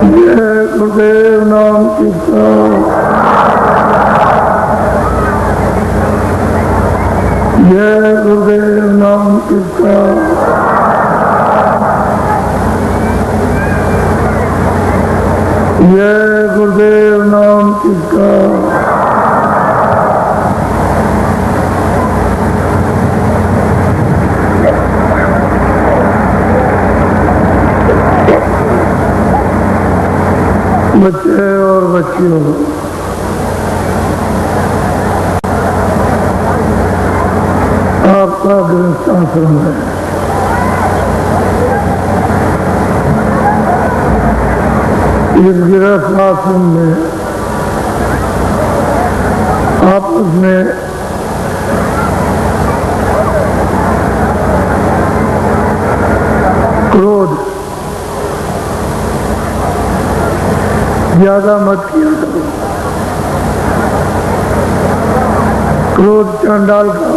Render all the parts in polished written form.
जय गुरुदेव नाम कीर्तन। जय गुरुदेव नाम कीर्तन। जय गुरुदेव नाम कीर्तन। बच्चे और बच्चियों, आपका गृहस्थाश्रम है। इस गृहस्थाश्रम में आपस में क्रोध ज्यादा मत किया करो। क्रोध चांडाल का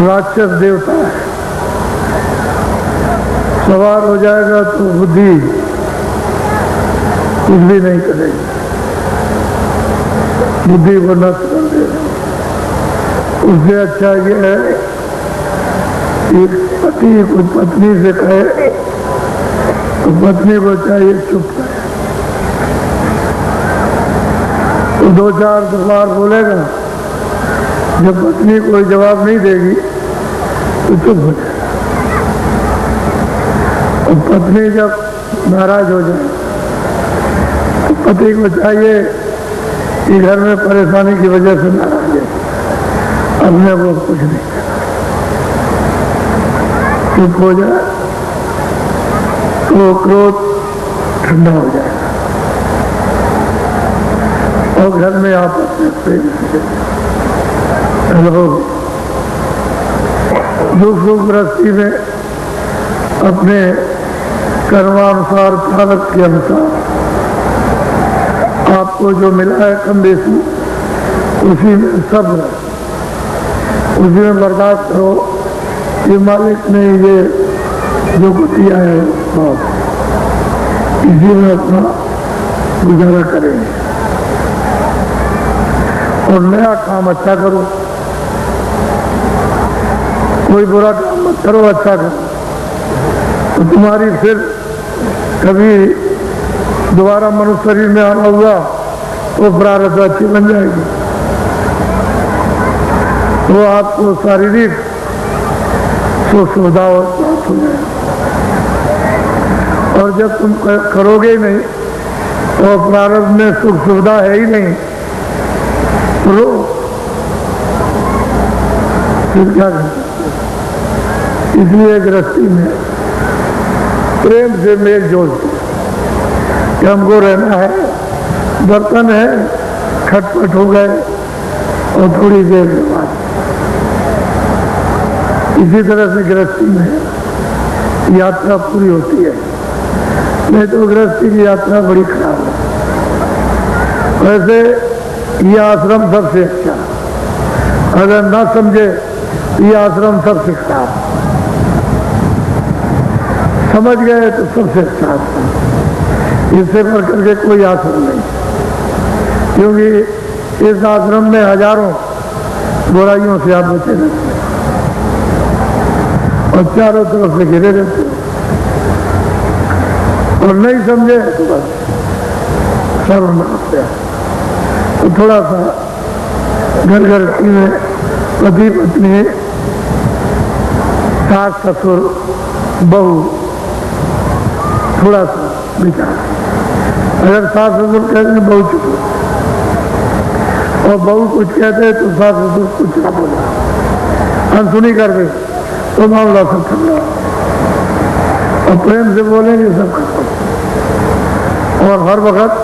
राक्षस देवता है। सवार हो जाएगा तो बुद्धि कुछ भी नहीं करेगी, बुद्धि को नष्ट कर देगा। उससे अच्छा यह है कि पति कुछ पत्नी से कहे तो पत्नी को चाहिए चुप करे। तो दो चार बार बोलेगा, जब पत्नी कोई जवाब नहीं देगी तो चुप हो जाए। और पत्नी जब नाराज हो जाए तो पति को चाहिए कि घर में परेशानी की वजह से नाराज है, अपने को कुछ नहीं चुप हो जाए तो क्रोध ठंडा हो जाएगा और घर में आपस में प्रेम रहोगे। दुख सुख गृहस्थी में अपने कर्मानुसार प्रारब्ध के अनुसार आपको जो मिला है कम बेसी उसी में सब्र, उसी में बर्दाश्त करो। ये मालिक ने ये जो कुछ दिया है इसी में अपना गुजारा करेंगे और नया काम अच्छा करो। कोई बुरा काम मत करो, अच्छा करो तो तुम्हारी फिर कभी दोबारा मनुष्य शरीर में आना हुआ तो प्रारब्ध अच्छी बन जाएगी, तो आपको शारीरिक सुख सुविधा और प्राप्त हो जाएगी। और जब तुम करोगे ही नहीं तो प्रारब्ध में सुख सुविधा है ही नहीं तो फिर क्या कर सकते। इसलिए गृहस्थी में प्रेम से मेल जोल कि हमको रहना है, बर्तन है खटपट हो गए और थोड़ी देर के बाद। इसी तरह से गृहस्थी में यात्रा पूरी होती है, नहीं तो गृहस्थी की यात्रा बड़ी खराब है। वैसे ये आश्रम सबसे अच्छा, अगर ना समझे ये आश्रम सबसे खराब, समझ गए तो सबसे अच्छा आश्रम। इससे बढ़ करके कोई आश्रम नहीं, क्योंकि इस आश्रम में हजारों बुराइयों से आप बचे रहते हैं और चारों तरफ से घिरे रहते हैं। और नहीं समझे तो बस सर्वनाश है। तो थोड़ा सा घर घर में पति पत्नी सास ससुर बहू थोड़ा सा विचार। अगर सास ससुर कहते हैं बहू चुप और बहू कुछ कहते हैं तो सास ससुर कुछ ना बोला, अनसुनी कर दे तो मामला सब ठंडा और प्रेम से बोलेंगे सब खत्म। और हर वक्त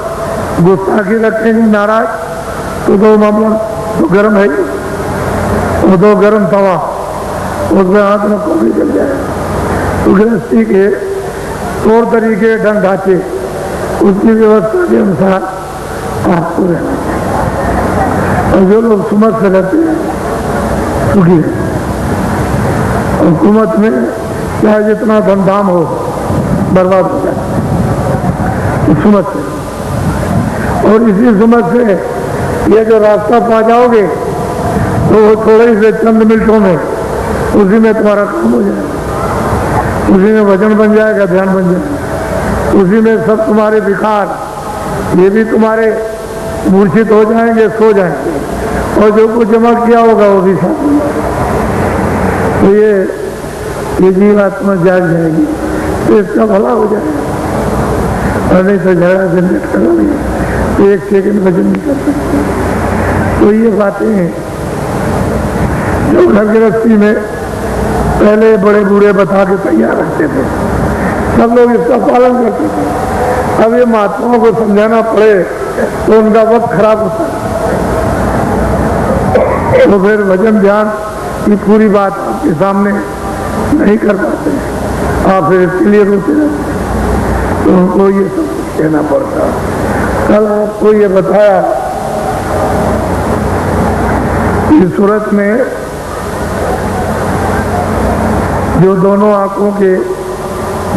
गुस्सा की रखेंगे नाराज तो दो मामला तो गर्म है और दो गर्म तवा उसमें हाथ में कॉफी जल जाएगा। तो गृहस्थी के तौर तरीके ढंग ढांचे उसकी व्यवस्था के अनुसार आपको रहना चाहिए। और जो लोग सुमत से रहते हैं सुखी है। और हुकूमत में चाहे जितना धमधाम हो बर्बाद हो जाए। समझ से, और इसी समझ से ये जो रास्ता पा जाओगे तो वो थोड़े ही से चंद मिनटों में उसी में तुम्हारा काम हो जाएगा, उसी में वजन बन जाएगा, ध्यान बन जाएगा, उसी में सब तुम्हारे विकार ये भी तुम्हारे मूर्छित हो जाएंगे, सो जाएंगे, और जो कुछ जमा किया होगा वो भी साथ में। तो ये जीवात्मा जाग जाएगी तो इसका भला हो जाएगा, और नहीं तो झगड़ा झंझट करोगे तो एक सेकंड वजन नहीं कर सकते। तो ये बातें हैं जो घर गृहस्थी में पहले बड़े बूढ़े बता के तैयार रहते थे, सब लोग इसका पालन करते थे। अब ये महात्माओं को समझाना पड़े तो उनका वक्त खराब होता है, तो फिर भजन ध्यान की पूरी बात आपके सामने नहीं कर पाते, आप फिर इसके लिए रोते रहते, तो उनको ये सब कहना पड़ता। कल आपको ये बताया कि सूरत में जो दोनों आंखों के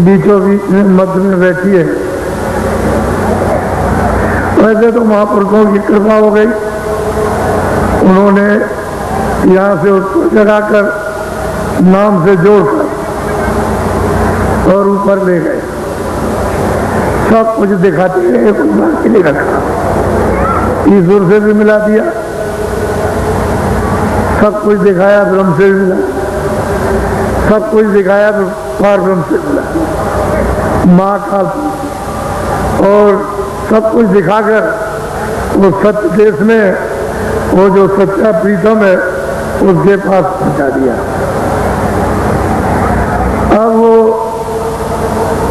बीचों बीच में मध्य में बैठी है, वैसे तो महापुरुषों की कृपा हो गई, उन्होंने यहाँ से उसको जगाकर नाम से जोड़कर और ऊपर ले गए, सब कुछ दिखाते हैं, कुछ बाकी नहीं रखा, ईश्वर से भी मिला दिया, सब कुछ दिखाया, ब्रह्म से भी मिला, सब कुछ दिखाया, पार ब्रह्म से मिला, माँ का, और सब कुछ दिखाकर वो सत्य देश में वो जो सच्चा प्रीतम है उसके पास पहुंचा दिया। अब वो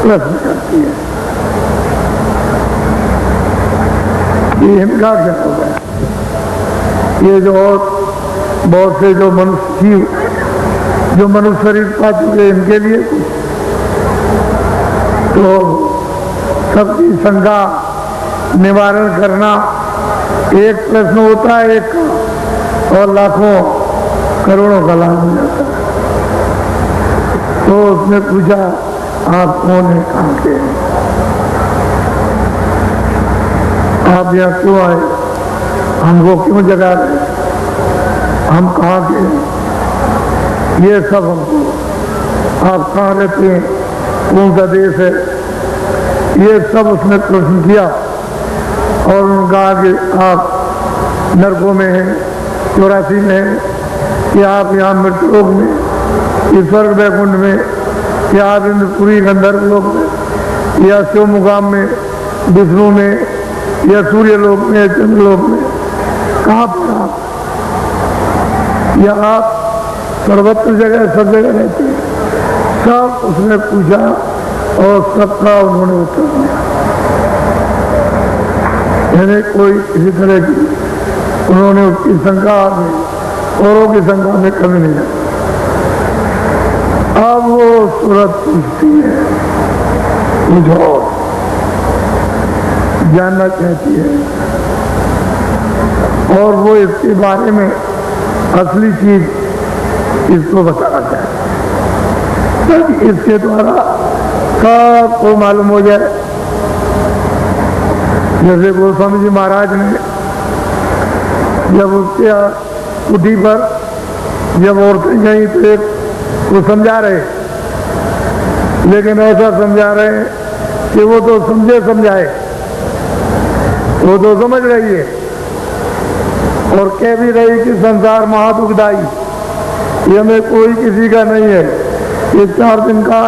प्रश्न करती है कि इनका क्या होगा, ये जो और बहुत से जो मनुष्य जीव जो मनुष्य शरीर पा चुके इनके लिए तो सबकी शंका निवारण करना एक प्रश्न होता है एक का, और लाखों करोड़ों का लाभ हो जाता है। तो उसने पूछा आप कौन है, कहाँ के हैं, आप यहाँ क्यों आए, हमको क्यों जगा रहे, हम कहाँ के हैं, ये सब हमको, आप कहाँ रहते हैं, कौन सा देश है, ये सब उसने प्रश्न किया। और उन्होंने कहा कि आप नरकों में हैं, 84 में हैं, कि आप यहाँ मृतलोक में, कि स्वर्ग वैकुंठ में, या आप इंद्रपुरी गंधर्व लोक में, या शिव मुकाम में, विष्णु में, या सूर्य लोक में, या चंद्रलोक में, कहाँ पर आप, या आप सर्वत्र जगह सब जगह रहते हैं, सब उसने पूछा और सबका उन्होंने उत्तर दिया। यानी कोई किसी तरह की उन्होंने उसकी शंका में, औरों की शंका में कमी नहीं है। अब वो सूरत पूछती है, कुछ और जानना चाहती है, और वो इसके बारे में असली चीज इसको बताना चाहती है, ताकि इसके द्वारा सबको मालूम हो जाए। जैसे गोस्वामी जी महाराज ने जब उसके कुटी पर जब औरतें गई तो एक वो समझा रहे, लेकिन ऐसा समझा रहे हैं कि वो तो समझे समझाए, वो तो समझ रही है और कह भी रही कि संसार महादुखदाई, ये में कोई किसी का नहीं है, ये 4 दिन का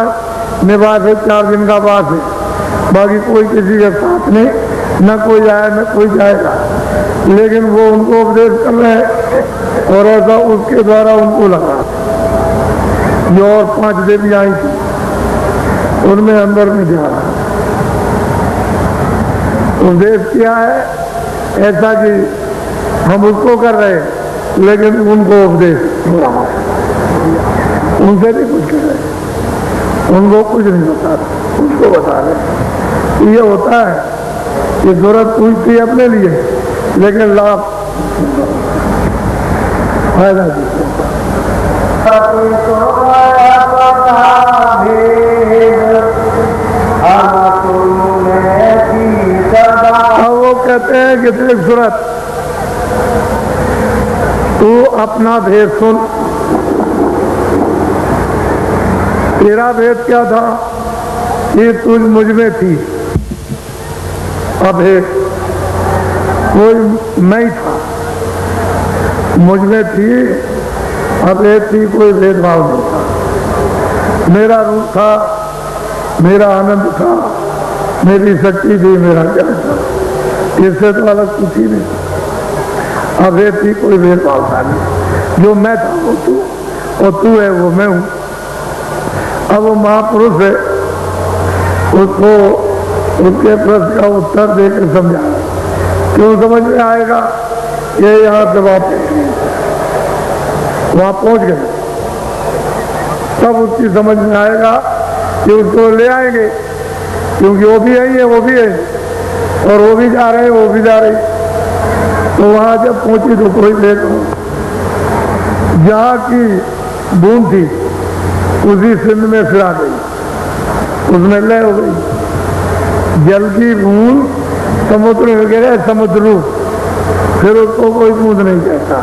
निवास है, 4 दिन का वास है, बाकी कोई किसी के साथ नहीं, न कोई आया न कोई जाएगा। लेकिन वो उनको उपदेश कर रहे हैं और ऐसा उसके द्वारा उनको लगा। जो और 5 देवी आई थी उनमें अंदर में जा रहा, उपदेश किया है ऐसा कि हम उसको कर रहे हैं, लेकिन उनको उपदेश हो रहा है, उनसे भी कुछ कर रहे हैं, उनको कुछ नहीं बता रहे, उसको बता रहे। ये होता है कि जरूरत पूछती है अपने लिए, लेकिन लाभ फायदा कहते हैं कि देख सूरत, तू अपना भेद सुन। तेरा भेद क्या था कि तुझ मुझ में थी, अभेद कोई नहीं था, मुझ में थी, अभेद थी, कोई भेदभाव नहीं था। मेरा रूप था, मेरा आनंद था, मेरी शक्ति थी, मेरा ज्ञान था, इससे तो अलग कुछ ही नहीं। अभेद थी, कोई भेदभाव था नहीं। जो मैं था वो तू, और तू है वो मैं हूं। अब वो महापुरुष है, उसको उसके प्रश्न का उत्तर देकर समझा। क्यों समझ में आएगा? ये यहाँ से वापस वहां पहुंच गए, तब उसकी समझ में आएगा कि उसको ले आएंगे, क्योंकि वो भी यही है, वो भी है, और वो भी जा रहे हैं, वो भी जा रहे हैं। तो वहां जब पहुंची तो कोई देखो, जहाँ की बूंद थी उसी सिंध में फिरा गई, उसमें लय हो गई। जल की बूंद समुद्र में गिरे, समुद्र रूप, फिर उसको कोई बूंद नहीं कहता,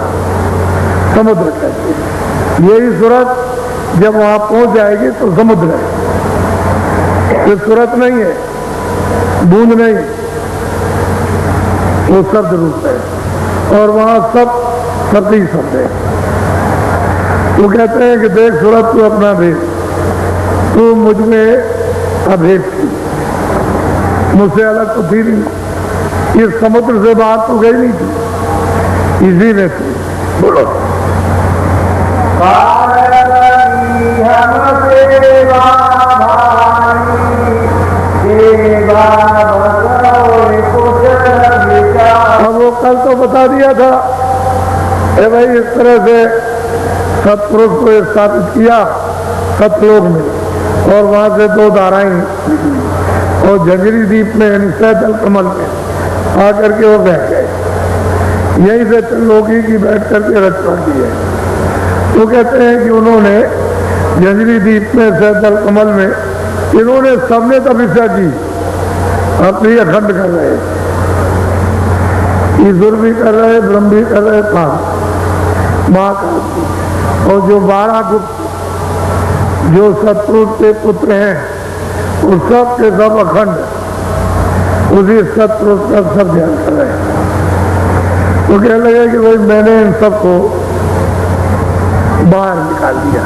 समुद्र कहते हैं। यही सूरत जब वहां पहुंच जाएगी तो समुद्र है, फिर सूरत नहीं है, बूंद नहीं, वो शब्द रूप है, और वहां सब सती शब्द है। वो कहते हैं कि देख सूरत, तू अपना भेद, तू मुझ में अभेद थी, मुझसे अलग तो थी नहीं, इस समुद्र से बाहर तो गई नहीं थी, इसी में थी। बोलो अब वो कल तो बता दिया था, भाई इस तरह से सतपुरुष को स्थापित किया सतलोक में, और वहां से दो धाराएं, और जंगली द्वीप में यानी सैदल कमल में आकर के वो बैठ गए। यहीं से त्रिलोकी की बैठ करके रचना की है। तो कहते हैं कि उन्होंने जंगली द्वीप में सैदल कमल में, इन्होंने सबने तपस्या की, अपनी अखंड कर रहे, ईश्वर भी कर रहे, ब्रह्म भी कर रहे, महाकाल, और जो 12 गुप्त जो सतपुरुष के पुत्र हैं, वो सब के सब अखंड उसी सतपुरुष का सब ध्यान कर रहे हैं। तो कहने लगे कि भाई मैंने इन सबको बाहर निकाल दिया,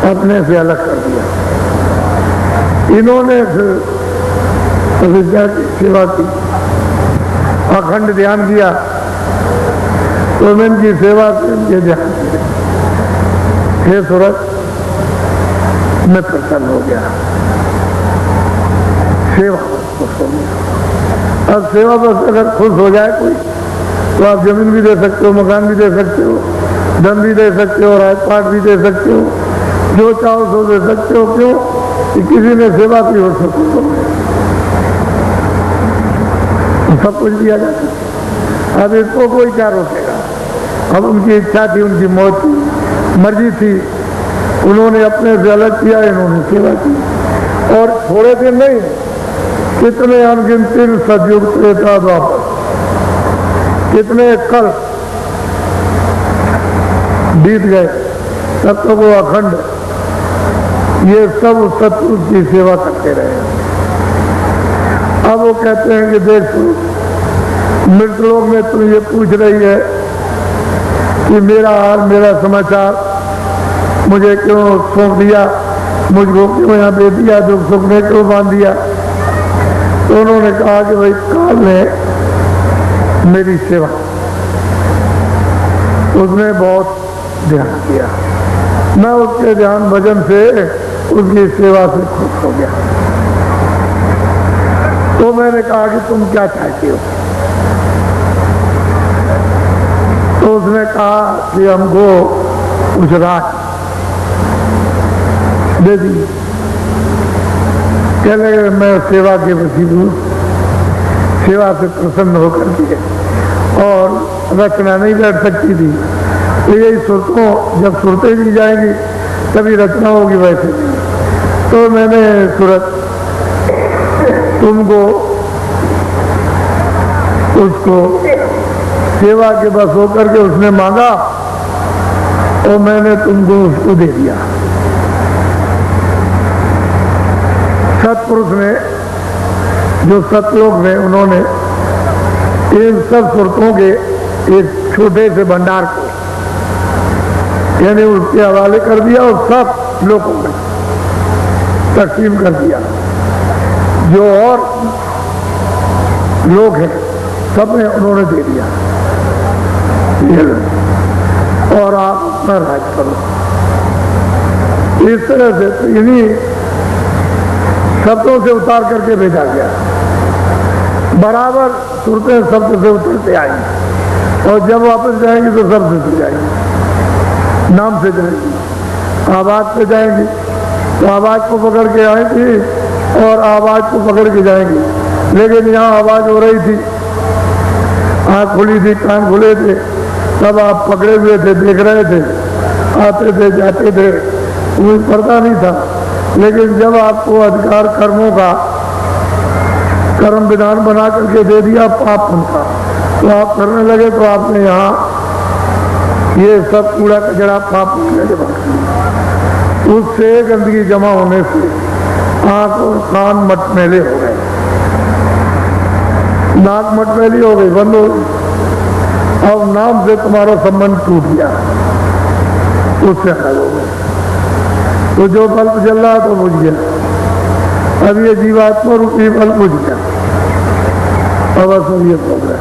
अपने से अलग कर दिया। इन्होंने फिर विद्या की सेवा की, अखंड ध्यान दिया, तो मैं इनकी सेवा से इनके ध्यान दिया, हे सूरत मैं प्रसन्न हो गया, सेवा खुश हो गया। अब सेवा बस अगर खुश हो जाए कोई, तो आप जमीन भी दे सकते हो, मकान भी दे सकते हो, धन भी दे सकते हो, राजपाट भी दे सकते हो, जो चाहो सो दे सकते हो। क्यों कि किसी ने सेवा की हो सकती तो सब कुछ दिया जाता है। अब इसको कोई क्या रोकेगा? अब उनकी इच्छा थी, उनकी मौत थी, मर्जी थी, उन्होंने अपने से अलग किया, इन्होंने सेवा की। और थोड़े दिन नहीं, कितने अनगिनती सतयुग त्रेता द्वापर, कितने कल बीत गए, तब तक वो अखंड ये सब सतपुरुष की सेवा करते रहे। अब वो कहते हैं कि देख मृत लोग में तुम ये पूछ रही है कि मेरा हाल, मेरा समाचार, मुझे क्यों सौंप दिया, मुझको क्यों यहाँ दे दिया, दुख सुख में क्यों बांध दिया। तो उन्होंने कहा कि भाई काल ने मेरी सेवा, उसने बहुत ध्यान किया, मैं उसके ध्यान भजन से, उसकी सेवा से खुश हो गया। तो मैंने कहा कि तुम क्या चाहती हो? तो उसने कहा कि हमको कुछ रात दे दी। कह लगे मैं सेवा के वसील हूँ, सेवा से प्रसन्न होकर के, और रचना नहीं बैठ सकती थी, तो यही सुरतों जब सुरतें दी जाएंगी तभी रचना होगी, वैसे नहीं। तो मैंने सूरत तुमको उसको सेवा के बस होकर के उसने मांगा और मैंने तुमको उसको दे दिया। सत्पुरुष ने, जो सतलोक में, उन्होंने इन सब सुरतों के एक छोटे से भंडार को यानी उसके हवाले कर दिया और सब लोगों में तकसीम कर दिया। जो और लोग हैं सब में उन्होंने दे दिया, ये लो और आप अपना राज करो। इस तरह से तो इन्हीं शब्दों से उतार करके भेजा गया। बराबर सुरतें शब्द से उतरते आएंगी और जब वापस जाएंगी तो शब्द से जाएंगी, नाम से जाएंगी, आवाज से जाएंगी तो आवाज को पकड़ के आएंगी और आवाज को पकड़ के जाएंगी। लेकिन यहाँ आवाज हो रही थी, आँख खुली थी, कान खुले थे, तब आप पकड़े हुए थे, देख रहे थे, आते थे, जाते थे, कोई पता नहीं था। लेकिन जब आपको अधिकार कर्मों का कर्म विधान बना करके दे दिया पाप का, तो आप करने लगे तो आपने यहाँ ये सब कूड़ा कचरा पाप के बाद उससे गंदगी जमा होने से आंख और कान मटमैले हो गए, नाक मटमैली हो गई, बंद हो गई। अब नाम से तुम्हारा संबंध टूट गया, उससे अलग हो गए। तो जो बल्ब जल रहा तो बुझ गया, अब ये जीवात्मा रूपी बल्ब बुझ गया, अब सब ये हो गया।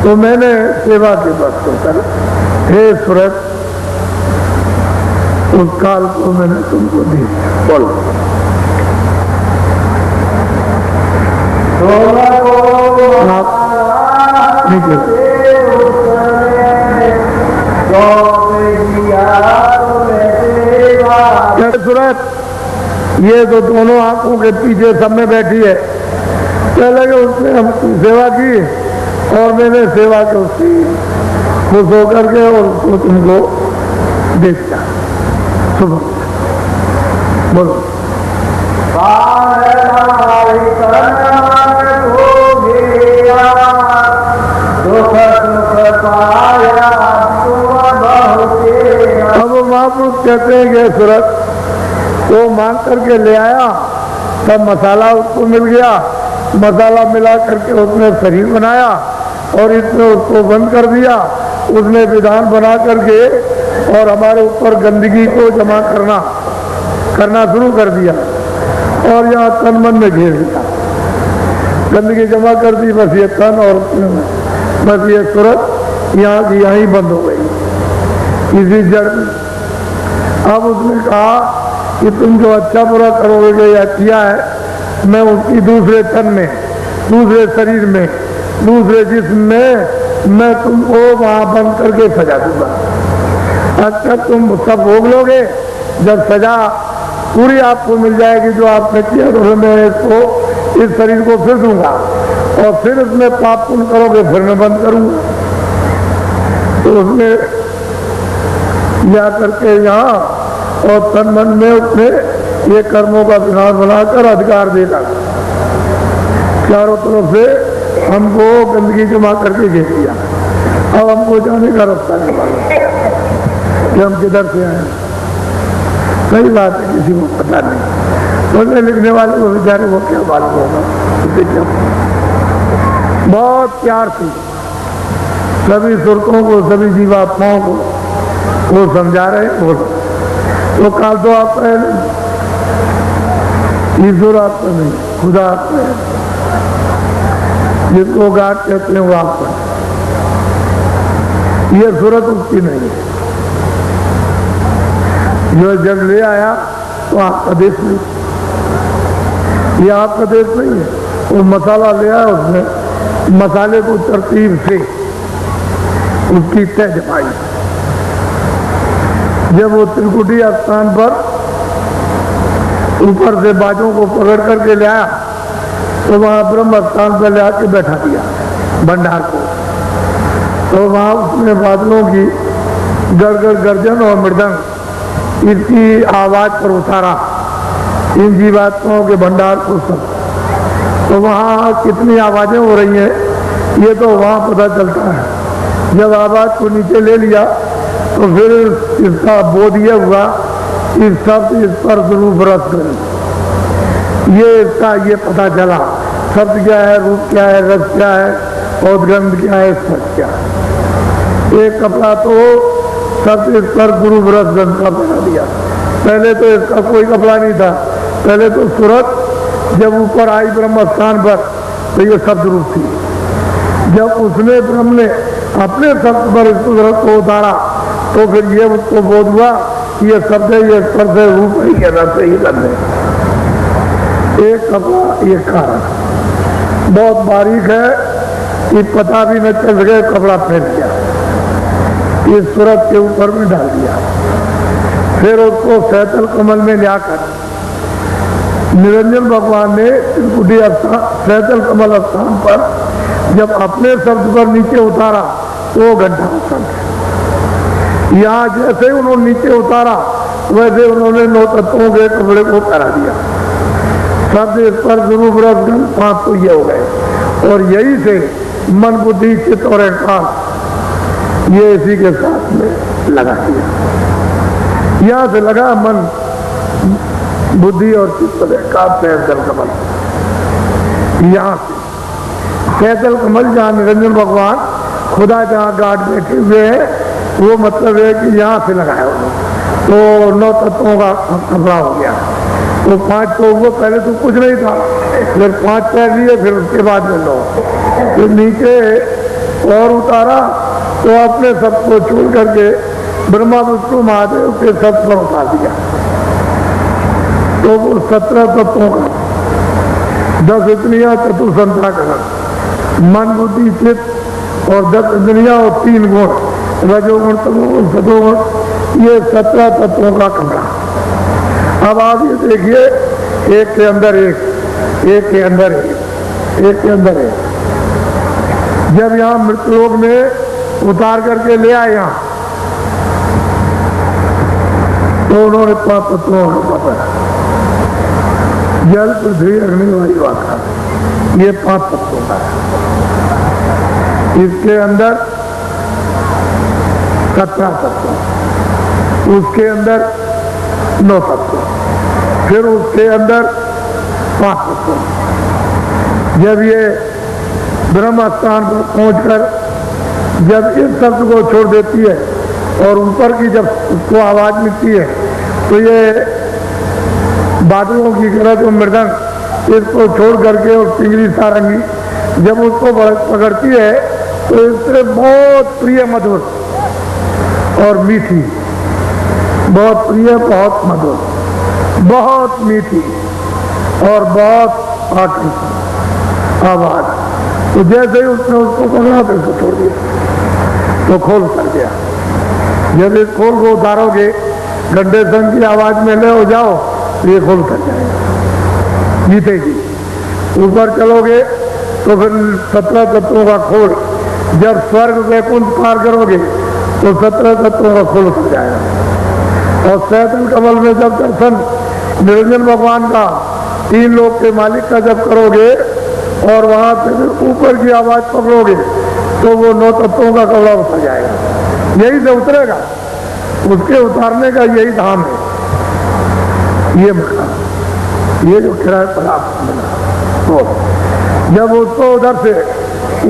तो मैंने सेवा के बस होकर, हे सुरत, उस काल को मैंने तुमको दी। बोलो आप निकल सूरत, ये तो दोनों आंखों के पीछे सब में बैठी है। क्या लगे उसने हमकी सेवा की और मैंने सेवा की उसकी खुश होकर के और उसको तुमको दे दिया। सुबह बोलो अब महापुरुष कहते हैं कि सूरत वो मांग करके ले आया, तब मसाला उसको मिल गया, मसाला मिला करके उसने शरीर बनाया और इसने उसको बंद कर दिया। उसने विधान बना करके और हमारे ऊपर गंदगी को जमा करना शुरू कर दिया और यहाँ तन मन में घेर दिया, गंदगी जमा कर दी। बस ये तन और बस ये सूरत यहाँ की यहाँ ही बंद हो गई इसी जड़ में। अब उसने कहा कि तुम जो अच्छा बुरा करोगे या किया है, मैं उसकी दूसरे तन में, दूसरे शरीर में, दूसरे जिस्म में मैं तुमको वहां बंद करके सजा दूंगा। अच्छा तुम सब भोग लोगे, जब सजा पूरी आपको मिल जाएगी जो आपने किया तो मैं इसको इस शरीर को फिर दूंगा और फिर इसमें पाप पुण्य करोगे फिर मैं बंद करूंगा। तो उसने जा करके यहाँ और तन मन में उसने ये कर्मों का विधान बनाकर अधिकार देगा, चारों तरफ से हमको गंदगी जमा करके घेर दिया। अब हमको जाने का रास्ता नहीं मालूम कि हम किधर से आए। सही बात है, किसी को पता नहीं, बोलने लिखने वाले को बेचारे वो क्या मालूम होगा। बहुत प्यार से सभी सुरतों को, सभी जीवात्माओं को वो समझा रहे। बोलो तो काल तो आप ईश्वर आपका नहीं, खुदा आपका है, जिसको गाट कहते हैं वो आपका, ये सूरत उसकी नहीं है। जो जब ले आया तो आपका देश नहीं, ये आपका देश नहीं है। वो मसाला ले आया, उसने मसाले को तरतीब से उसकी तय जमाई। जब वो त्रिकुटी स्थान पर ऊपर से बाजों को पकड़ करके ले आया तो वहां ब्रह्म स्थान पर ले आके बैठा दिया भंडार को। तो वहां उसने बादलों की गड़गड़ गर्जन और मृदंग इसकी आवाज पर उतारा इन जीवात्माओं के भंडार को सब। तो वहां कितनी आवाजें हो रही हैं ये तो वहाँ पता चलता है। जब आवाज को नीचे ले लिया तो फिर इसका बोध ये हुआ कि शब्द इस पर रूप रस ये इसका ये पता चला शब्द क्या है, रूप क्या है, रस क्या है और गंध क्या है, स्पर्श क्या है। एक कपड़ा तो शब्द इस पर गुरु रस गंध का बना दिया। पहले तो इसका कोई कपड़ा नहीं था। पहले तो सूरत जब ऊपर आई ब्रह्म स्थान पर तो ये शब्द रूप थी। जब उसने ब्रह्म ने अपने शब्द पर इस सूरत को उतारा तो फिर ये उसको बोध हुआ कि ये शब्द है, ये स्पर्श है, रूप है, ये रस है, ये गंध है। एक कपड़ा एक कारण बहुत बारीक है कि पता भी न चल सके, कपड़ा पहन गया इस सूरत के ऊपर में डाल दिया। फिर उसको सैतल कमल में लाकर निरंजन भगवान ने त्रिकुटी सैतल कमल स्थान पर जब अपने शब्द पर नीचे उतारा तो घंटा शब्द। यहाँ जैसे उन्होंने नीचे उतारा वैसे उन्होंने 9 तत्वों के कपड़े को पहना दिया। शब्द इस पर रूप रस गंध 5 तो ये हो गए और यही से मन बुद्धि चित्त और अहंकार ये इसी के साथ में लगा दिया। यहाँ से लगा मन बुद्धि और चित्त और अहंकार सैतल कमल। यहाँ से सैतल कमल जहाँ निरंजन भगवान खुदा जहाँ गार्ड बैठे हुए हैं वो मतलब है कि यहाँ से लगाया उन्होंने तो 9 तत्वों का कपड़ा हो गया। तो 5 तो वो पहले तो कुछ नहीं था, फिर 5 पैर लिए, फिर उसके बाद में 9 फिर नीचे और उतारा तो अपने सब को छोड़ करके ब्रह्मा विष्णु महादेव के सब पर उतार दिया। तो वो 17 तत्वों का 10 इंद्रियां चतुर्संता करण मन बुद्धि चित्त और 10 इंद्रियां और 3 गुण रजोगुण तमोगुण सतोगुण ये 17 तत्वों का कमरा। अब आप ये देखिए एक के अंदर एक, एक के अंदर एक, एक के अंदर एक। जब यहाँ मृतलोक में उतार करके ले आए यहाँ तो उन्होंने 5 तत्वों का पकड़ा जल पृथ्वी अग्नि वायु आकाश ये 5 तत्वों का है। इसके अंदर 17 तत्व, उसके अंदर 9 तत्व, फिर उसके अंदर 5 तत्व। जब ये ब्रह्म स्थान पर पहुंचकर जब इस शब्द को छोड़ देती है और ऊपर की जब उसको आवाज मिलती है तो ये बादलों की गरज और मृदंग इसको छोड़ करके और पिंगली सारंगी जब उसको पकड़ती है तो इससे बहुत प्रिय मधुर और मीठी, बहुत प्रिय, बहुत मधुर, बहुत मीठी और बहुत आकर्षक आवाज। तो जैसे ही उसने उसको पकड़ा तो उसको छोड़ दिया तो खोल कर गया। जब इस खोल को उतारोगे गड्ढे संग की आवाज में ले हो जाओ तो ये खोल कर जाएगा, जीतेगी। ऊपर चलोगे तो फिर 17 तत्वों का खोल जब स्वर्ग वैकुंठ पार करोगे तो 17 तत्वों का खोल हो जाएगा। और सैतल कमल में जब दर्शन निरंजन भगवान का 3 लोक के मालिक का जब करोगे और वहां से फिर ऊपर की आवाज पकड़ोगे तो वो 9 तत्वों का कपड़ा उतर जाएगा। यही से उतरेगा, उसके उतारने का यही धाम है। ये मकान, ये जो किराए पर आप मिला तो जब उसको उधर से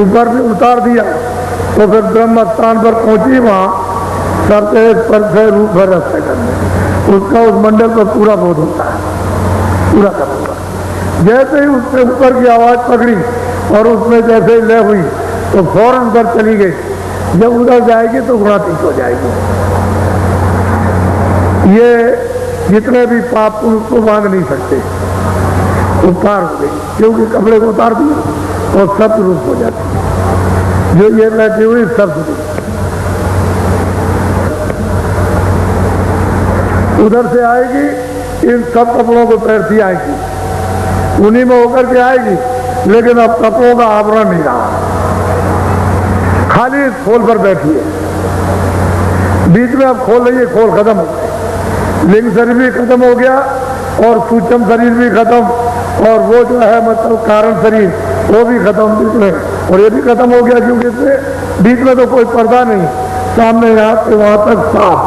ऊपर से उतार दिया तो फिर ब्रह्म स्थान पर पहुंची। वहां सबसे स्पर्श है रूप है रस करने उसका उस मंडल पर पूरा बोध होता है, पूरा का पूरा। जैसे ही उसने ऊपर की आवाज पकड़ी और उसमें जैसे ही लय हुई तो फौरन उधर चली गई। जब उधर जाएगी तो गुणातीत हो जाएगी। ये जितने भी पाप उसको बांध नहीं सकते, वो पार हो गई क्योंकि कपड़े को उतार दिया और सब रूप हो जाती है। जो ये बैठी हुई सब उधर से आएगी, इन सब कपड़ों को पहनती आएगी, उन्हीं में होकर के आएगी। लेकिन अब कपड़ों का आवरण नहीं रहा, खाली इस खोल पर बैठी है। बीच में अब खोल रही है, खोल खत्म हो गए, लिंग शरीर भी खत्म हो गया और सूक्ष्म शरीर भी खत्म और वो जो है मतलब कारण शरीर वो भी खत्म बीच में, और ये भी खत्म हो गया क्योंकि इसमें बीच में तो कोई पर्दा नहीं, सामने यहाँ से वहां तक साफ,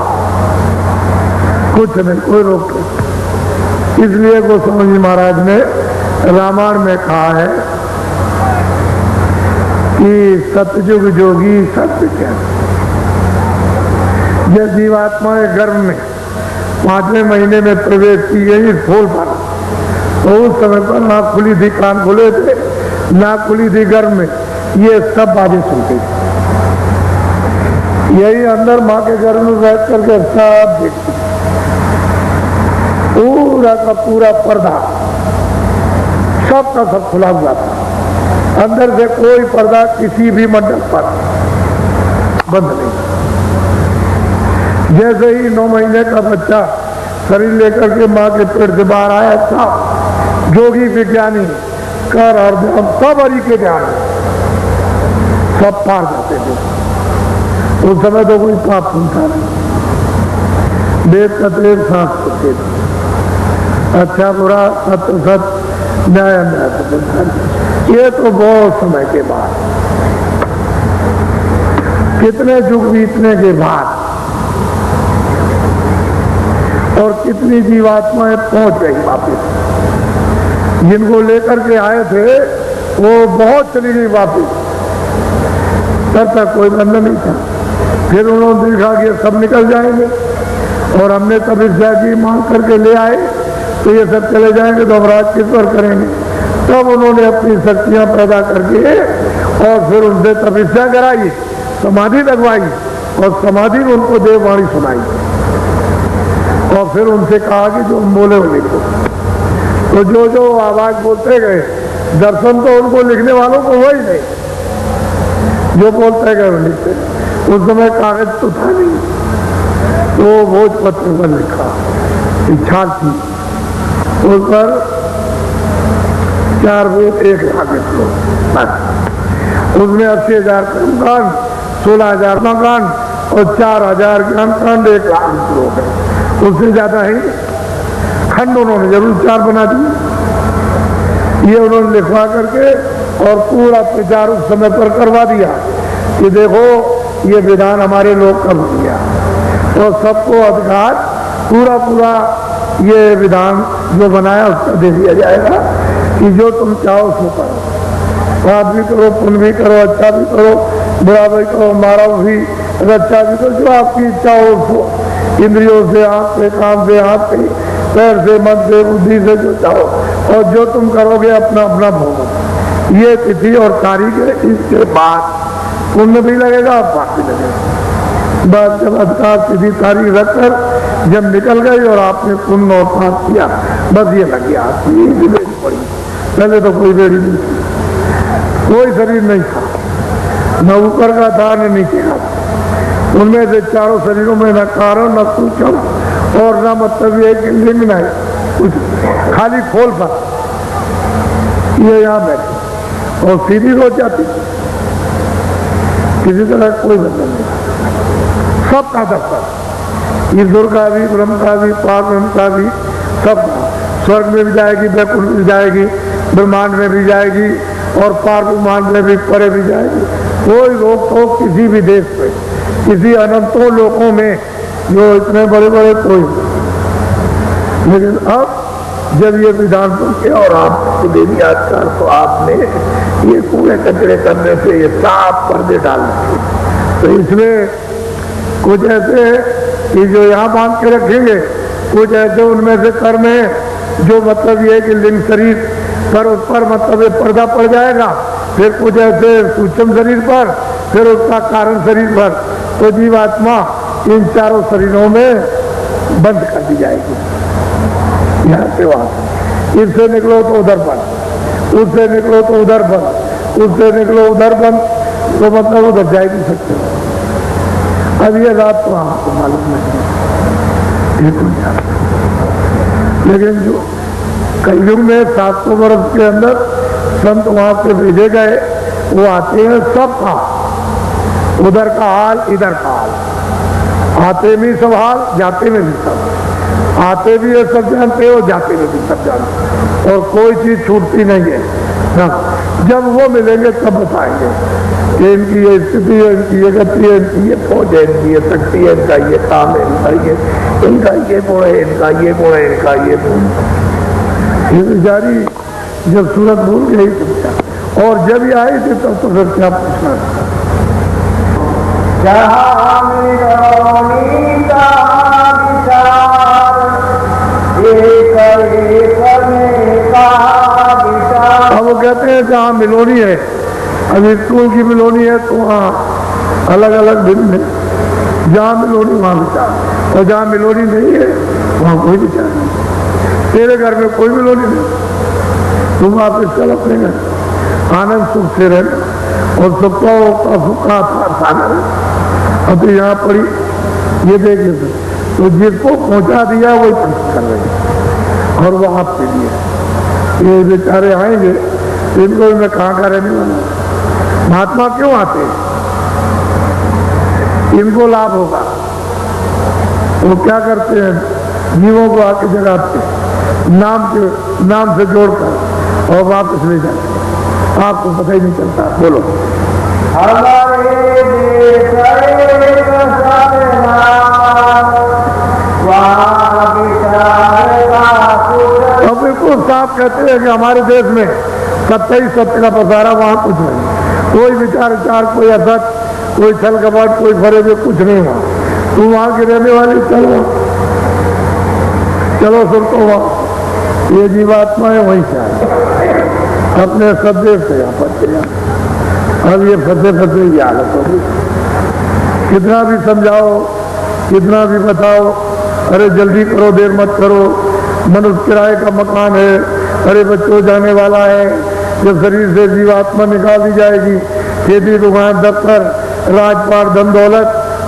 कुछ नहीं, कोई रोक टोक। इसलिए गोस्वामी जी महाराज ने रामायण में कहा है कि सतयुग जोगी सत्य क्या, जब जीवात्मा गर्भ में 5वें महीने में प्रवेश की गई फूल पर, तो उस समय पर नाक खुली थी, कान खुले थे, नाक खुली थी गर्भ में, ये सब बातें सुनते थे। यही अंदर माँ के गर्भ में बैठ करके सब देखते, पूरा का पूरा पर्दा सब का सब खुला हुआ था, अंदर से कोई पर्दा किसी भी मंडल पर बंद नहीं। जैसे ही 9 महीने का बच्चा शरीर लेकर के माँ के पेट से बाहर आया था, जोगी विज्ञानी कर और ध्यान सब हरि के ध्यान सब पार जाते थे। उस समय तो कोई पाप सुनता नहीं, वेद कतरे सांस होते थे, अच्छा बुरा सत्य सत्य न्याय अन्याय। ये तो बहुत समय के बाद, कितने युग बीतने के बाद और कितनी जीवात्माएं पहुंच गई वापिस। जिनको लेकर के आए थे वो बहुत चली गई वापिस, तब तक कोई बंधन नहीं था। फिर उन्होंने देखा कि सब निकल जाएंगे, और हमने तपस्या की मांग करके ले आए तो ये सब चले जाएंगे, तो हम राज किस पर करेंगे। तब उन्होंने अपनी शक्तियां पैदा करके और फिर उनसे तपस्या कराई, समाधि लगवाई, और समाधि में उनको देववाणी सुनाई, और फिर उनसे कहा कि जो बोले वो लिखो। तो जो जो आवाज बोलते गए, दर्शन तो उनको लिखने वालों को हुआ ही नहीं, जो बोलते गए वो लिखते। उस समय कागज तो था नहीं, तो भोजपत्र पर लिखा, इच्छा थी उस पर 4 वेद 1 लाख श्लोक बस। उसमें 80,000 कर्मकांड, 16,000 कांड और 4,000 ज्ञान कांड, 1 लाख श्लोक है। उससे ज्यादा ही खंड उन्होंने जरूर 4 बना दी। ये उन्होंने लिखवा करके और पूरा प्रचार उस समय पर करवा दिया कि देखो ये विधान हमारे लोग कर दिया, और सबको अधिकार पूरा पूरा ये विधान जो बनाया उसका दे दिया जाएगा कि जो तुम चाहो सो करो, पाप भी करो, पुण्य भी करो, अच्छा भी करो, बुरा भी करो, मारो भी, अच्छा भी करो, जो आपकी इच्छा हो उसको, इंद्रियों से, आंख से, कान से, हाथ से, पैर से, मन से, बुद्धि से, जो चाहो, और जो तुम करोगे अपना अपना भोगो। ये तिथि और तारीख है, इसके बाद पुण्य भी लगेगा और पाप भी लगेगा। बस जब अधिकार तिथि तारीख रखकर जब निकल गई और आपने पुण्य और पाप किया, बस ये लग गया, बेड़ी पड़ी। पहले तो कोई बेड़ी नहीं थी, कोई शरीर नहीं था, न ऊपर का था न नीचे का था। उनमें से चारों शरीरों में न कारण न सूचम और न मतलब ये कि लिंग न कुछ, खाली खोल पर ये यहाँ बैठे और सीधी हो जाती, किसी तरह कोई बदल नहीं, सबका दफ्तर, ईश्वर का भी, ब्रह्म का भी, पार ब्रह्म का भी, सब स्वर्ग में भी जाएगी, वैकुंठ में भी जाएगी, ब्रह्मांड में भी जाएगी, और पार ब्रह्मांड में भी, परे भी जाएगी। कोई रोक टोक किसी भी देश में, किसी अनंतों लोगों में जो इतने बड़े बड़े कोई। लेकिन अब जब ये विधान बन के और आप देवी आचार, तो आपने ये कूड़े कचरे करने से ये साफ पर्दे डाल दिए। तो इसमें कुछ ऐसे कि जो यहाँ बांध के रखेंगे, कुछ ऐसे उनमें से कर्म है जो मतलब ये कि लिंग शरीर पर उस पर मतलब ये पर्दा पड़ जाएगा, फिर कुछ ऐसे सूक्ष्म शरीर पर, फिर उसका कारण शरीर पर। तो जीवात्मा इन चारों शरीरों में बंद कर दी जाएगी, यहाँ से वहां, इससे निकलो तो उधर बंद, उससे निकलो तो उधर बंद, उससे निकलो उधर बंद, तो मतलब उधर जा ही नहीं सकते। अब ये रात तो आपको मालूम नहीं, ये तो नहीं। लेकिन जो कलयुग में 700 वर्ष के अंदर संत वहां से भेजे गए, वो आते हैं सबका, उधर का हाल इधर का हाल, आते भी सब हाल, जाते में भी सब, आते भी ये सब जानते हो, जाते में भी सब जानते, और कोई चीज छूटती नहीं है। जब वो मिलेंगे तब बताएंगे कि इनकी ये स्थिति है, इनकी ये गति है, इनकी ये फौज है, इनकी ये शक्ति है, इनका ये काम है, इनका ये गुण है, इनका ये गुण है, इनका ये गुण। ये बेचारी जब सूरत भूल गई तो और जब ये आई थी तब तो फिर क्या पूछना था। अब वो कहते हैं जहाँ मिलोनी है, अभी स्कूल की मिलोनी है तो वहाँ अलग अलग दिन में, जहाँ मिलोनी वहाँ विचार, और जहाँ मिलोनी नहीं है वहाँ कोई विचार नहीं। तेरे घर में कोई मिलोनी नहीं, तुम वापिस चल अपने घर, आनंद सुख से रहना और सबका सुखा था। अब तो यहाँ पड़ी ये देखिए तो जिसको पहुंचा दिया वही प्रश्न कर रहे हैं और वो आपके लिए। ये बेचारे आएंगे इनको भी मैं कहाँ का रहने वाला। महात्मा क्यों आते हैं? इनको लाभ होगा। वो क्या करते हैं? जीवों को आके जगाते नाम से जोड़कर और वापस ले जाते हैं। आपको पता ही नहीं चलता। बोलो अब बिल्कुल साफ कहते हैं कि हमारे देश में सत्य ही सत्य का पसारा, वहां कुछ नहीं, कोई विचार कोई असत, कोई छल कपट, कोई फरेबे, कुछ नहीं हुआ। तुम वहां के रहने वाले चलो सुन तो वहां ये जीवात्मा है वहीं से आए अपने सदैव से यहाँ पर। अब ये फंसे ये हालत होगी। कितना भी समझाओ, कितना भी बताओ, अरे जल्दी करो, देर मत करो, मनुष्य किराए का मकान है, अरे बच्चों जाने वाला है, जब शरीर से जीवात्मा निकाल दी जाएगी, खेती दुकान दफ्तर राजपाट धन दौलत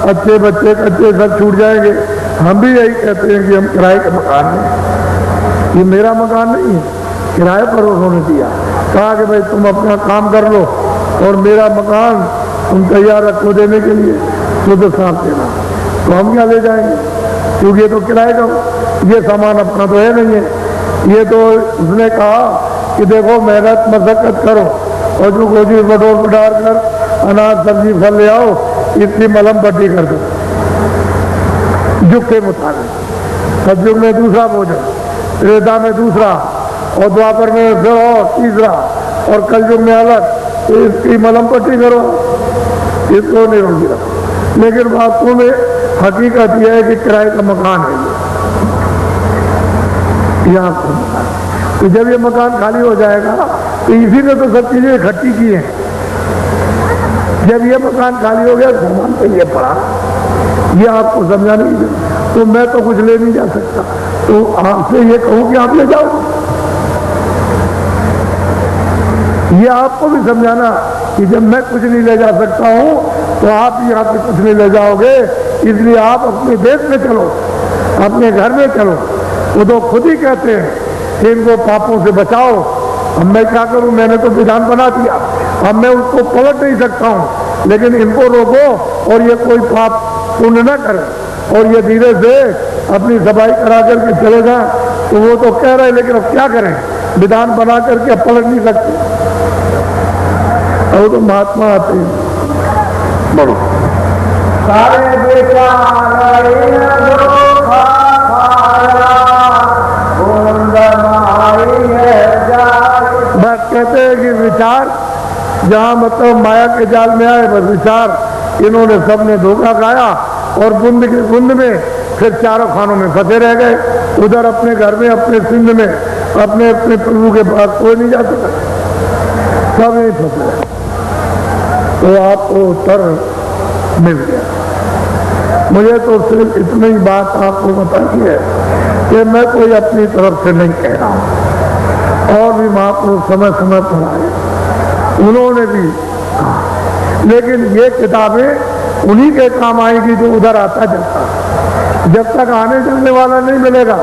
अच्छे बच्चे कच्चे सब छूट जाएंगे। हम भी यही कहते हैं कि हम किराए का मकान है, ये मेरा मकान नहीं है, किराए पर उन्होंने दिया, कहा कि भाई तुम अपना काम कर लो और मेरा मकान तुम तैयार रखो देने के लिए, शुद्ध साफ देना। तो हम क्या ले जाएंगे, क्योंकि ये तो किराए का, ये सामान अपना तो है नहीं है। ये तो उसने कहा कि देखो मेहनत मशक्कत करो और जो गोजी बटोर पटार कर अनाज सब्जी फल ले आओ, इतनी मलम पट्टी कर दो युग के मुताबिक। सतयुग में दूसरा भोजन, त्रेता में दूसरा और द्वापर में फिर और तीसरा और कलयुग में अलग, तो इसकी मलम पट्टी करो, इसको निरोगी रखो। लेकिन वास्तव में हकीकत यह है कि किराए का मकान है ये आपको मकान। तो जब ये मकान खाली हो जाएगा तो इसी ने तो सब चीजें इकट्ठी की हैं। जब ये मकान खाली हो गया सामान पे ये पड़ा, ये आपको समझाने की तो मैं तो कुछ ले नहीं जा सकता, तो आपसे ये कहूं कि आप ले जाओ। ये आपको भी समझाना कि जब मैं कुछ नहीं ले जा सकता हूं तो आप यहाँ पे कुछ नहीं ले जाओगे, इसलिए आप अपने देश में चलो, अपने घर में चलो। वो तो खुद ही कहते हैं कि इनको पापों से बचाओ। अब मैं क्या करूं, मैंने तो विधान बना दिया, अब मैं उसको पलट नहीं सकता हूं, लेकिन इनको रोको और ये कोई पाप पुण्य न करे और ये धीरे से अपनी सफाई करा करके चले जाए। तो वो तो कह रहे हैं, लेकिन अब क्या करें, विधान बना करके अब पलट नहीं सकते। अब तो महात्मा आते हैं बड़ो सारे बस कहते हैं कि विचार जहाँ मतलब माया के जाल में आए, बस विचार इन्होंने सबने धोखा खाया और बुंद के बुंद में फिर चारों खानों में फंसे रह गए। उधर अपने घर में, अपने सिंध में, अपने अपने प्रभु के पास कोई नहीं जा सका, सब यही फंसे रहे। तो आपको उत्तर मिल गया। मुझे तो सिर्फ इतनी बात आपको बतानी है कि मैं कोई अपनी तरफ से नहीं कह रहा हूँ, और भी महापुरुष समय समय पर आए, उन्होंने भी कहा, लेकिन ये किताबें उन्हीं के काम आएगी जो उधर आता जाता। जब तक आने चलने वाला नहीं मिलेगा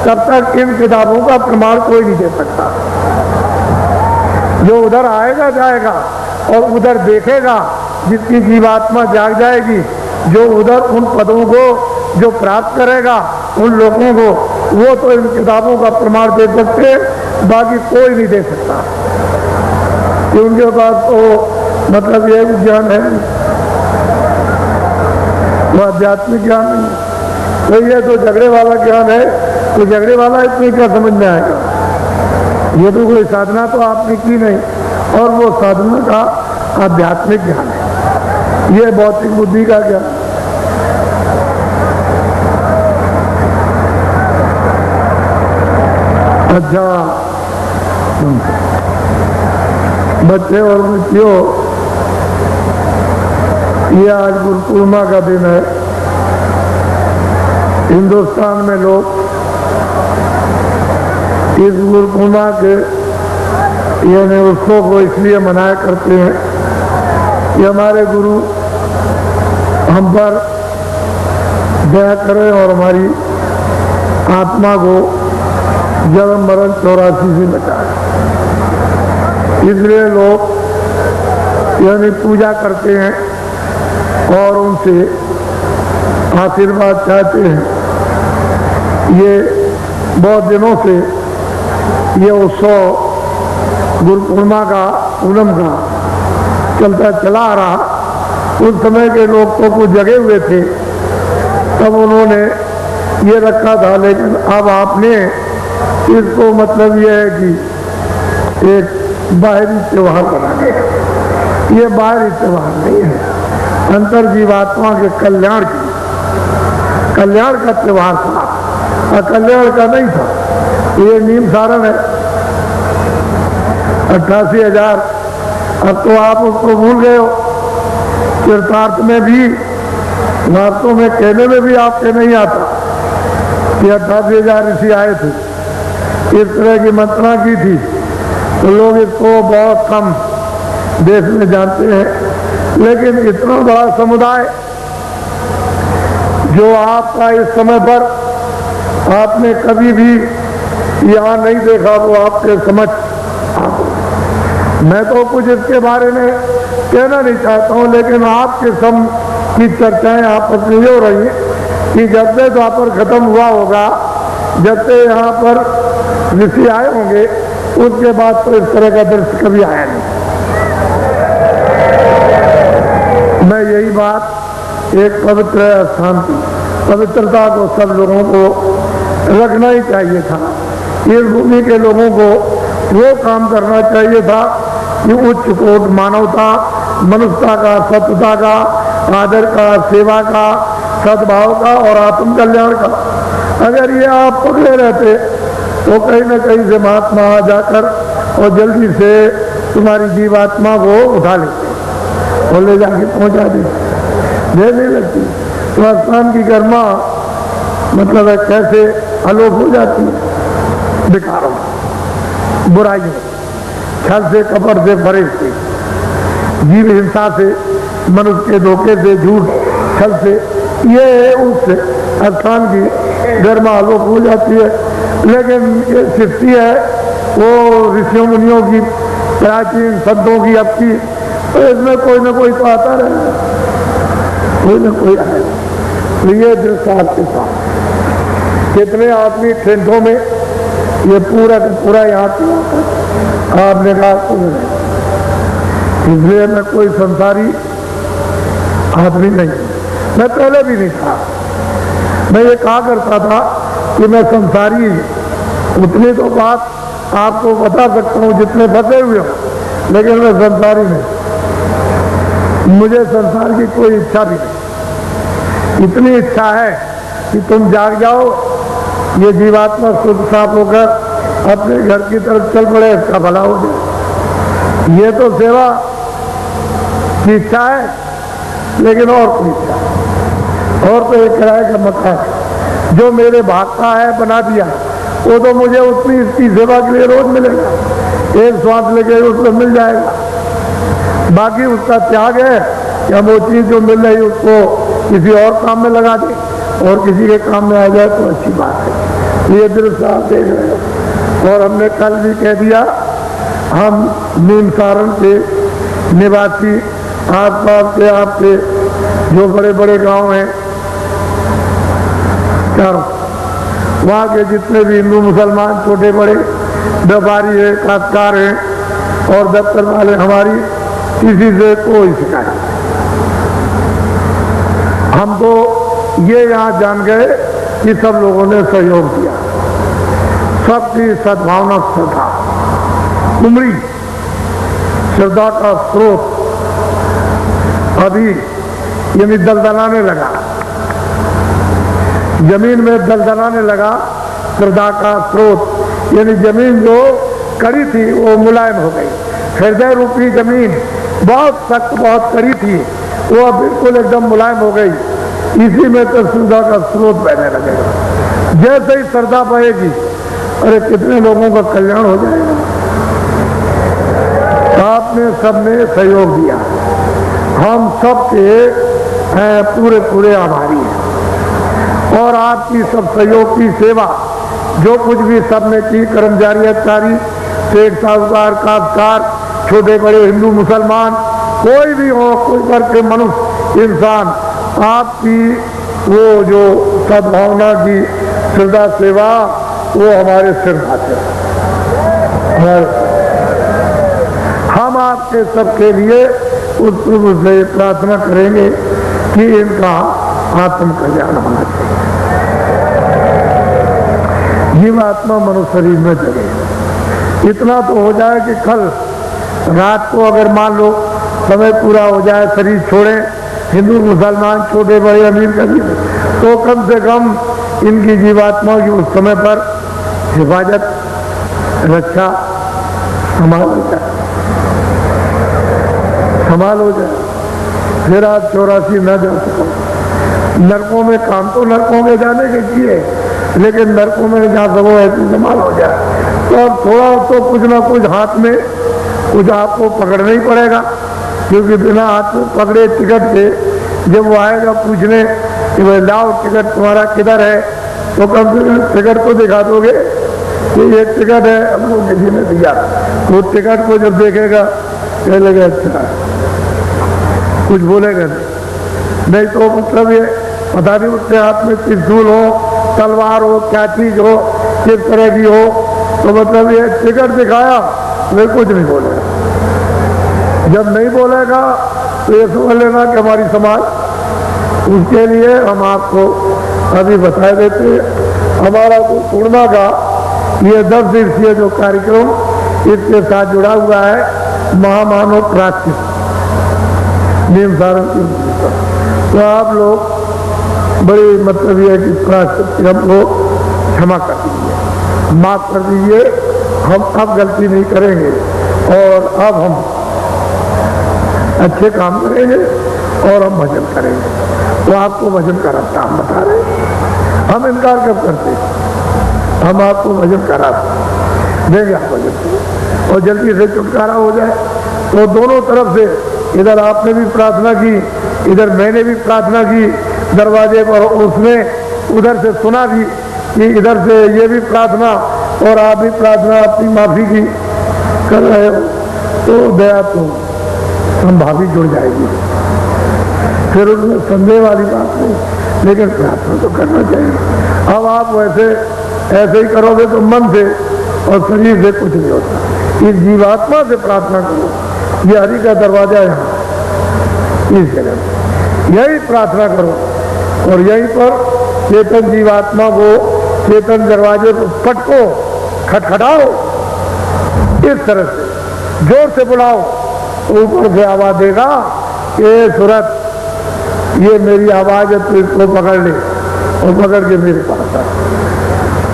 तब तक इन किताबों का प्रमाण कोई नहीं दे सकता। जो उधर आएगा जाएगा और उधर देखेगा, जिसकी जीवात्मा जाग जाएगी, जो उधर उन पदों को जो प्राप्त करेगा उन लोगों को, वो तो इन किताबों का प्रमाण दे सकते, बाकी कोई नहीं दे सकता। कि उनके पास तो मतलब ये ज्ञान है, वो आध्यात्मिक ज्ञान नहीं है। तो ये तो झगड़े वाला ज्ञान है, तो झगड़े वाला इतनी क्या समझ में आएगा। ये तो कोई साधना तो आपने की नहीं, और वो साधना का आध्यात्मिक ज्ञान है, ये भौतिक बुद्धि का ज्ञान। अच्छा बच्चे और बच्चियों, ये आज गुरु पूर्णिमा का दिन है। हिंदुस्तान में लोग इस गुरु पूर्णिमा के यानी उत्सव को इसलिए मनाया करते हैं कि हमारे गुरु हम पर दया करें और हमारी आत्मा को जन्म मरण 84 से बचाए। इसलिए लोग यानी पूजा करते हैं और उनसे आशीर्वाद चाहते हैं। ये बहुत दिनों से ये उत्सव गुरु पूर्णिमा का पूनम का चलता चला आ रहा। उस समय के लोग तो कुछ जगे हुए थे, तब उन्होंने ये रखा था, लेकिन अब आपने इसको मतलब ये है कि एक बाहरी त्योहार बना दिया। ये बाहरी त्योहार नहीं है, अंतर जीवात्मा के कल्याण का त्योहार था, कल्याण का नहीं था। ये नीम सारण है 88,000। अब तो आप उसको भूल गए हो। चरितार्थ में भी, वास्तव में कहने में भी आपके नहीं आता कि 88,000 ऋषि आए थे, इस तरह की मंत्रणा की थी। तो लोग इसको बहुत कम देश में जानते हैं, लेकिन इतना बड़ा समुदाय जो आपका इस समय पर आपने कभी भी यहाँ नहीं देखा, वो आपके समझ। मैं तो कुछ इसके बारे में कहना नहीं चाहता हूँ, लेकिन आपके सम की चर्चाएं आपस में ये हो रही है कि जब से द्वापर खत्म हुआ होगा, जब से यहाँ पर ऋषि आए होंगे, उसके बाद तो इस तरह का दृश्य कभी आया नहीं। मैं यही बात एक पवित्र स्थान की पवित्रता को सब लोगों को रखना ही चाहिए था। इस भूमि के लोगों को वो काम करना चाहिए था कि उच्च कोट मानवता, मनुष्यता का, सत्यता का, आदर का, सेवा का, सद्भाव का और आत्म कल्याण का। अगर ये आप पकड़े रहते तो कहीं न कहीं से महात्मा आ जाकर और जल्दी से तुम्हारी जीवात्मा को उठा लेते और ले जाके पहुंचा देते। देने लगती तो स्थान की गर्मा मतलब है कैसे अलोप हो जाती है विकारों, बुराइयों, छल से, कपट से, भरे से, जीव हिंसा से, मनुष्य के धोखे से, झूठ छल से, ये उस स्थान की गर्मा आलोक हो जाती है। लेकिन ये सृष्टि है वो ऋषियों मुनियों की, प्राचीन संतों की, अब की, तो इसमें कोई ना कोई तो आता रहेगा, कोई ना कोई आएगा। तो ये दृश्य आपके साथ कितने आदमी ट्रेनों में ये पूरा का पूरा यहाँ आपने कहा सुन रहे। इसलिए मैं कोई संसारी आदमी नहीं, मैं पहले भी नहीं था। मैं ये कहा करता था कि मैं संसारी, उतनी तो बात आपको बता सकता हूँ जितने फंसे हुए हो, लेकिन मैं संसारी नहीं। मुझे संसार की कोई इच्छा भी नहीं। इतनी इच्छा है कि तुम जाग जाओ, ये जीवात्मा शुद्ध साफ होकर अपने घर की तरफ चल पड़े, इसका भला हो जाए। ये तो सेवा की इच्छा है, लेकिन और कोई इच्छा, और तो एक किराए का मकान जो मेरे भाग का है बना दिया, वो तो मुझे उतनी इसकी सेवा के लिए रोज मिलेगा, एक श्वास लेके उसमें मिल जाएगा। बाकी उसका त्याग है कि हम वो चीज जो मिल रही उसको किसी और काम में लगा दें, और किसी के काम में आ जाए तो अच्छी बात है। ये दृश्य आप देख रहे हो। और हमने कल भी कह दिया, हम नीम सारण के निवासी, आसपास के आपके जो बड़े बड़े गांव हैं चारों, वहाँ के जितने भी हिंदू मुसलमान छोटे बड़े व्यापारी हैं, काश्तकार हैं, और दफ्तर वाले हमारी किसी से कोई शिकायत। हम तो ये यहाँ जान गए कि सब लोगों ने सहयोग दिया, सबकी सद्भावना श्रद्धा उमड़ी, श्रद्धा का स्रोत अभी यानी दलदलाने लगा, जमीन में दलदलाने लगा। श्रद्धा का स्रोत यानी जमीन जो कड़ी थी वो मुलायम हो गई। हृदय रूपी जमीन बहुत सख्त बहुत कड़ी थी, वो अब बिल्कुल एकदम मुलायम हो गई। इसी में तो श्रद्धा का स्रोत बहने लगेगा। जैसे ही श्रद्धा बहेगी, अरे कितने लोगों का कल्याण हो जाएगा। आपने सबने सहयोग दिया, हम सबके पूरे पूरे आभारी हैं। और आपकी सब सहयोग की सेवा जो कुछ भी सबने की, कर्मचारी अधिकारी, सेठ साहूकार, काश्तकार, छोटे बड़े हिंदू मुसलमान, कोई भी हो, कोई वर्ग के मनुष्य इंसान, आपकी वो जो सद्भावना की श्रद्धा सेवा वो हमारे सिर खाते हैं। हम आपके सबके लिए उस प्रभु से प्रार्थना करेंगे कि इनका आत्म कल्याण होना चाहिए, जीवात्मा मनुष्य शरीर में जगे। इतना तो हो जाए कि कल रात को अगर मान लो समय पूरा हो जाए, शरीर छोड़े, हिंदू मुसलमान, छोटे बड़े, अमीर गरीब, तो कम से कम इनकी जीवात्मा की उस समय पर हिफाजत, रक्षा, संभाल हो जाए। फिर आप 84 न जा सको। नरकों में काम तो नरकों में जाने के किए, लेकिन नरकों में जहाँ सब ऐसी संभाल हो जाए तो अब थोड़ा तो कुछ ना कुछ हाथ में कुछ आपको पकड़ना ही पड़ेगा, क्योंकि बिना हाथ में पकड़े टिकट के जब वो आएगा पूछने कि भाई लाओ टिकट तुम्हारा किधर है, तो कम से कम टिकट को दिखा दोगे कि ये टिकट है, हमको किसी ने दिया। वो टिकट को जब देखेगा कह लगे अच्छा, कुछ बोलेगा नहीं तो मतलब ये पता नहीं उसके हाथ में त्रिशूल हो, तलवार हो, क्या चीज हो, किस तरह की हो, तो मतलब ये टिकट दिखाया वे कुछ नहीं बोलेगा। जब नहीं बोलेगा तो ये समझ लेना कि हमारी समाज, उसके लिए हम आपको अभी बता देते हमारा पूर्णिमा का ये 10 दिवसीय जो कार्यक्रम इसके साथ जुड़ा हुआ है महामानव प्राच्य नियम सारण की, तो आप लोग बड़ी मतलब ये कि प्राश्चित हमको क्षमा कर दीजिए, माफ कर दीजिए, हम अब गलती नहीं करेंगे और अब हम अच्छे काम करेंगे और हम भजन करेंगे। तो आपको भजन का रास्ता हम बता रहे हैं, हम इनकार कब करते, हम आपको भजन करा देंगे, आप भजन करें और जल्दी से छुटकारा हो जाए। तो दोनों तरफ से, इधर आपने भी प्रार्थना की, इधर मैंने भी प्रार्थना की दरवाजे पर, उसने उधर से सुना भी कि इधर से ये भी प्रार्थना और आप भी प्रार्थना अपनी माफी की कर रहे हो, तो दया तो संभावी जुड़ जाएगी। फिर उसमें संदेह वाली बात नहीं, लेकिन प्रार्थना तो करना चाहिए। अब आप वैसे ऐसे ही करोगे तो मन से और शरीर से कुछ नहीं होता। इस जीवात्मा से प्रार्थना करो, ये हरि का दरवाजा है इस जगह, यही प्रार्थना करो और यहीं पर चेतन जीवात्मा को चेतन दरवाजे को पटको, खटखटाओ, इस तरह से जोर से बुलाओ, ऊपर से आवाज देगा कि सूरत ये मेरी आवाज है, तो इसको पकड़ ले और पकड़ के मेरे पास आ।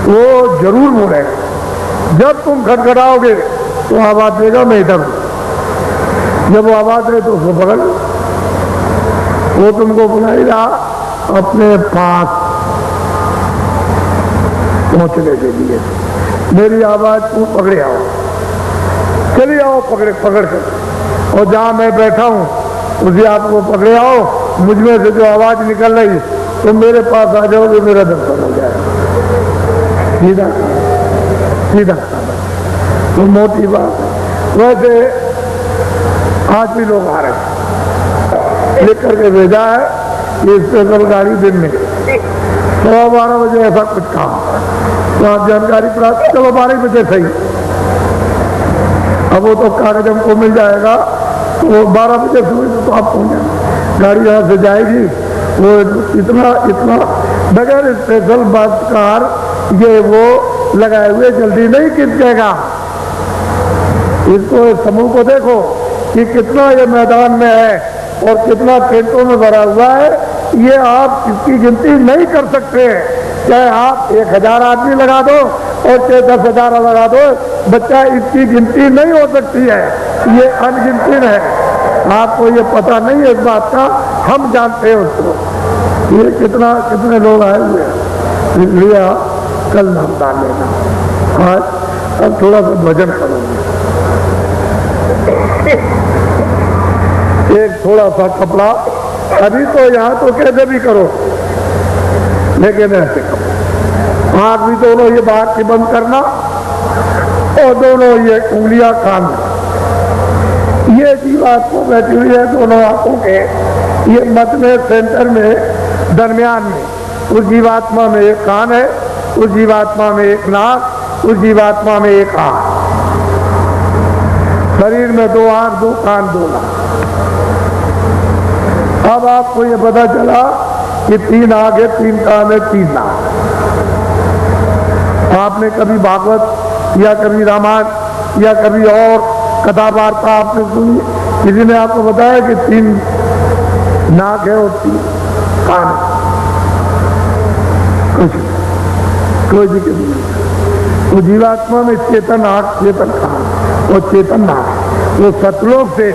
वो जरूर बोलेगा। जब तुम खटखटाओगे तो आवाज देगा मैं इधर हूं, जब वो आवाज दे तो उसको पकड़ लो। वो तुमको बुला ही रहा अपने पास पहुंचने के लिए, मेरी आवाज तुम पकड़े आओ, चलिए आओ पकड़ कर, और जहां मैं बैठा हूं उसे आपको पकड़े आओ, मुझमें से जो आवाज निकल रही तो मेरे पास आ जाओगे, मेरा दर्शन हो जाएगा। सीधा सीधा तो मोटी बात है। वैसे आज भी लोग आ रहे हैं, लिख करके भेजा है कि स्पेशल गाड़ी दिन में 12:15 बजे ऐसा कुछ काम, तो आप जानकारी प्राप्त, चलो 12 बजे सही। अब वो तो कागज हमको मिल जाएगा, वो 12 बजे सुबह तो आप पहुँचेंगे, गाड़ी यहाँ से जाएगी, वो इतना इतना बगैर स्पेशल बस कार ये वो लगाए हुए जल्दी नहीं खिंचेगा। इसको इस समूह को देखो कि कितना ये मैदान में है और कितना टेंटों में भरा हुआ है, ये आप इसकी गिनती नहीं कर सकते। चाहे आप 1000 आदमी लगा दो और चाहे 10,000 लगा दो, बच्चा इसकी गिनती नहीं हो सकती है, ये अनगिनती है। आपको ये पता नहीं है इस बात का, हम जानते हैं उसको। ये कितने लोग आए हुए हैं, इसलिए कल नाम डाल लेना। आज अब थोड़ा सा भजन करूंगे, एक थोड़ा सा कपड़ा, अभी तो यहाँ तो कैसे भी करो, लेकिन ऐसे करो। आँख भी दोनों ये बात की बंद करना और दोनों ये उंगलियां कान में। ये जीवात्मा बैठी हुई है दोनों आंखों के ये मध्य में, सेंटर में, दरमियान में। उस जीवात्मा में एक कान है, उस जीवात्मा में एक नाक, उस जीवात्मा में एक आँख। शरीर में 2 आँख, 2 कान, 2 नाक। अब आपको ये पता चला कि 3 आँख है, 3 कान है, 3 नाक। आपने कभी भागवत या कभी रामायण या कभी और कथा वार्ता आपने सुनी, किसी ने आपको बताया कि 3 नाक है और 3 कान है? कुछ कोई दिक्कत नहीं। वो जीवात्मा में चेतन आँख, चेतन कान और चेतन नाक। वो सतलोक से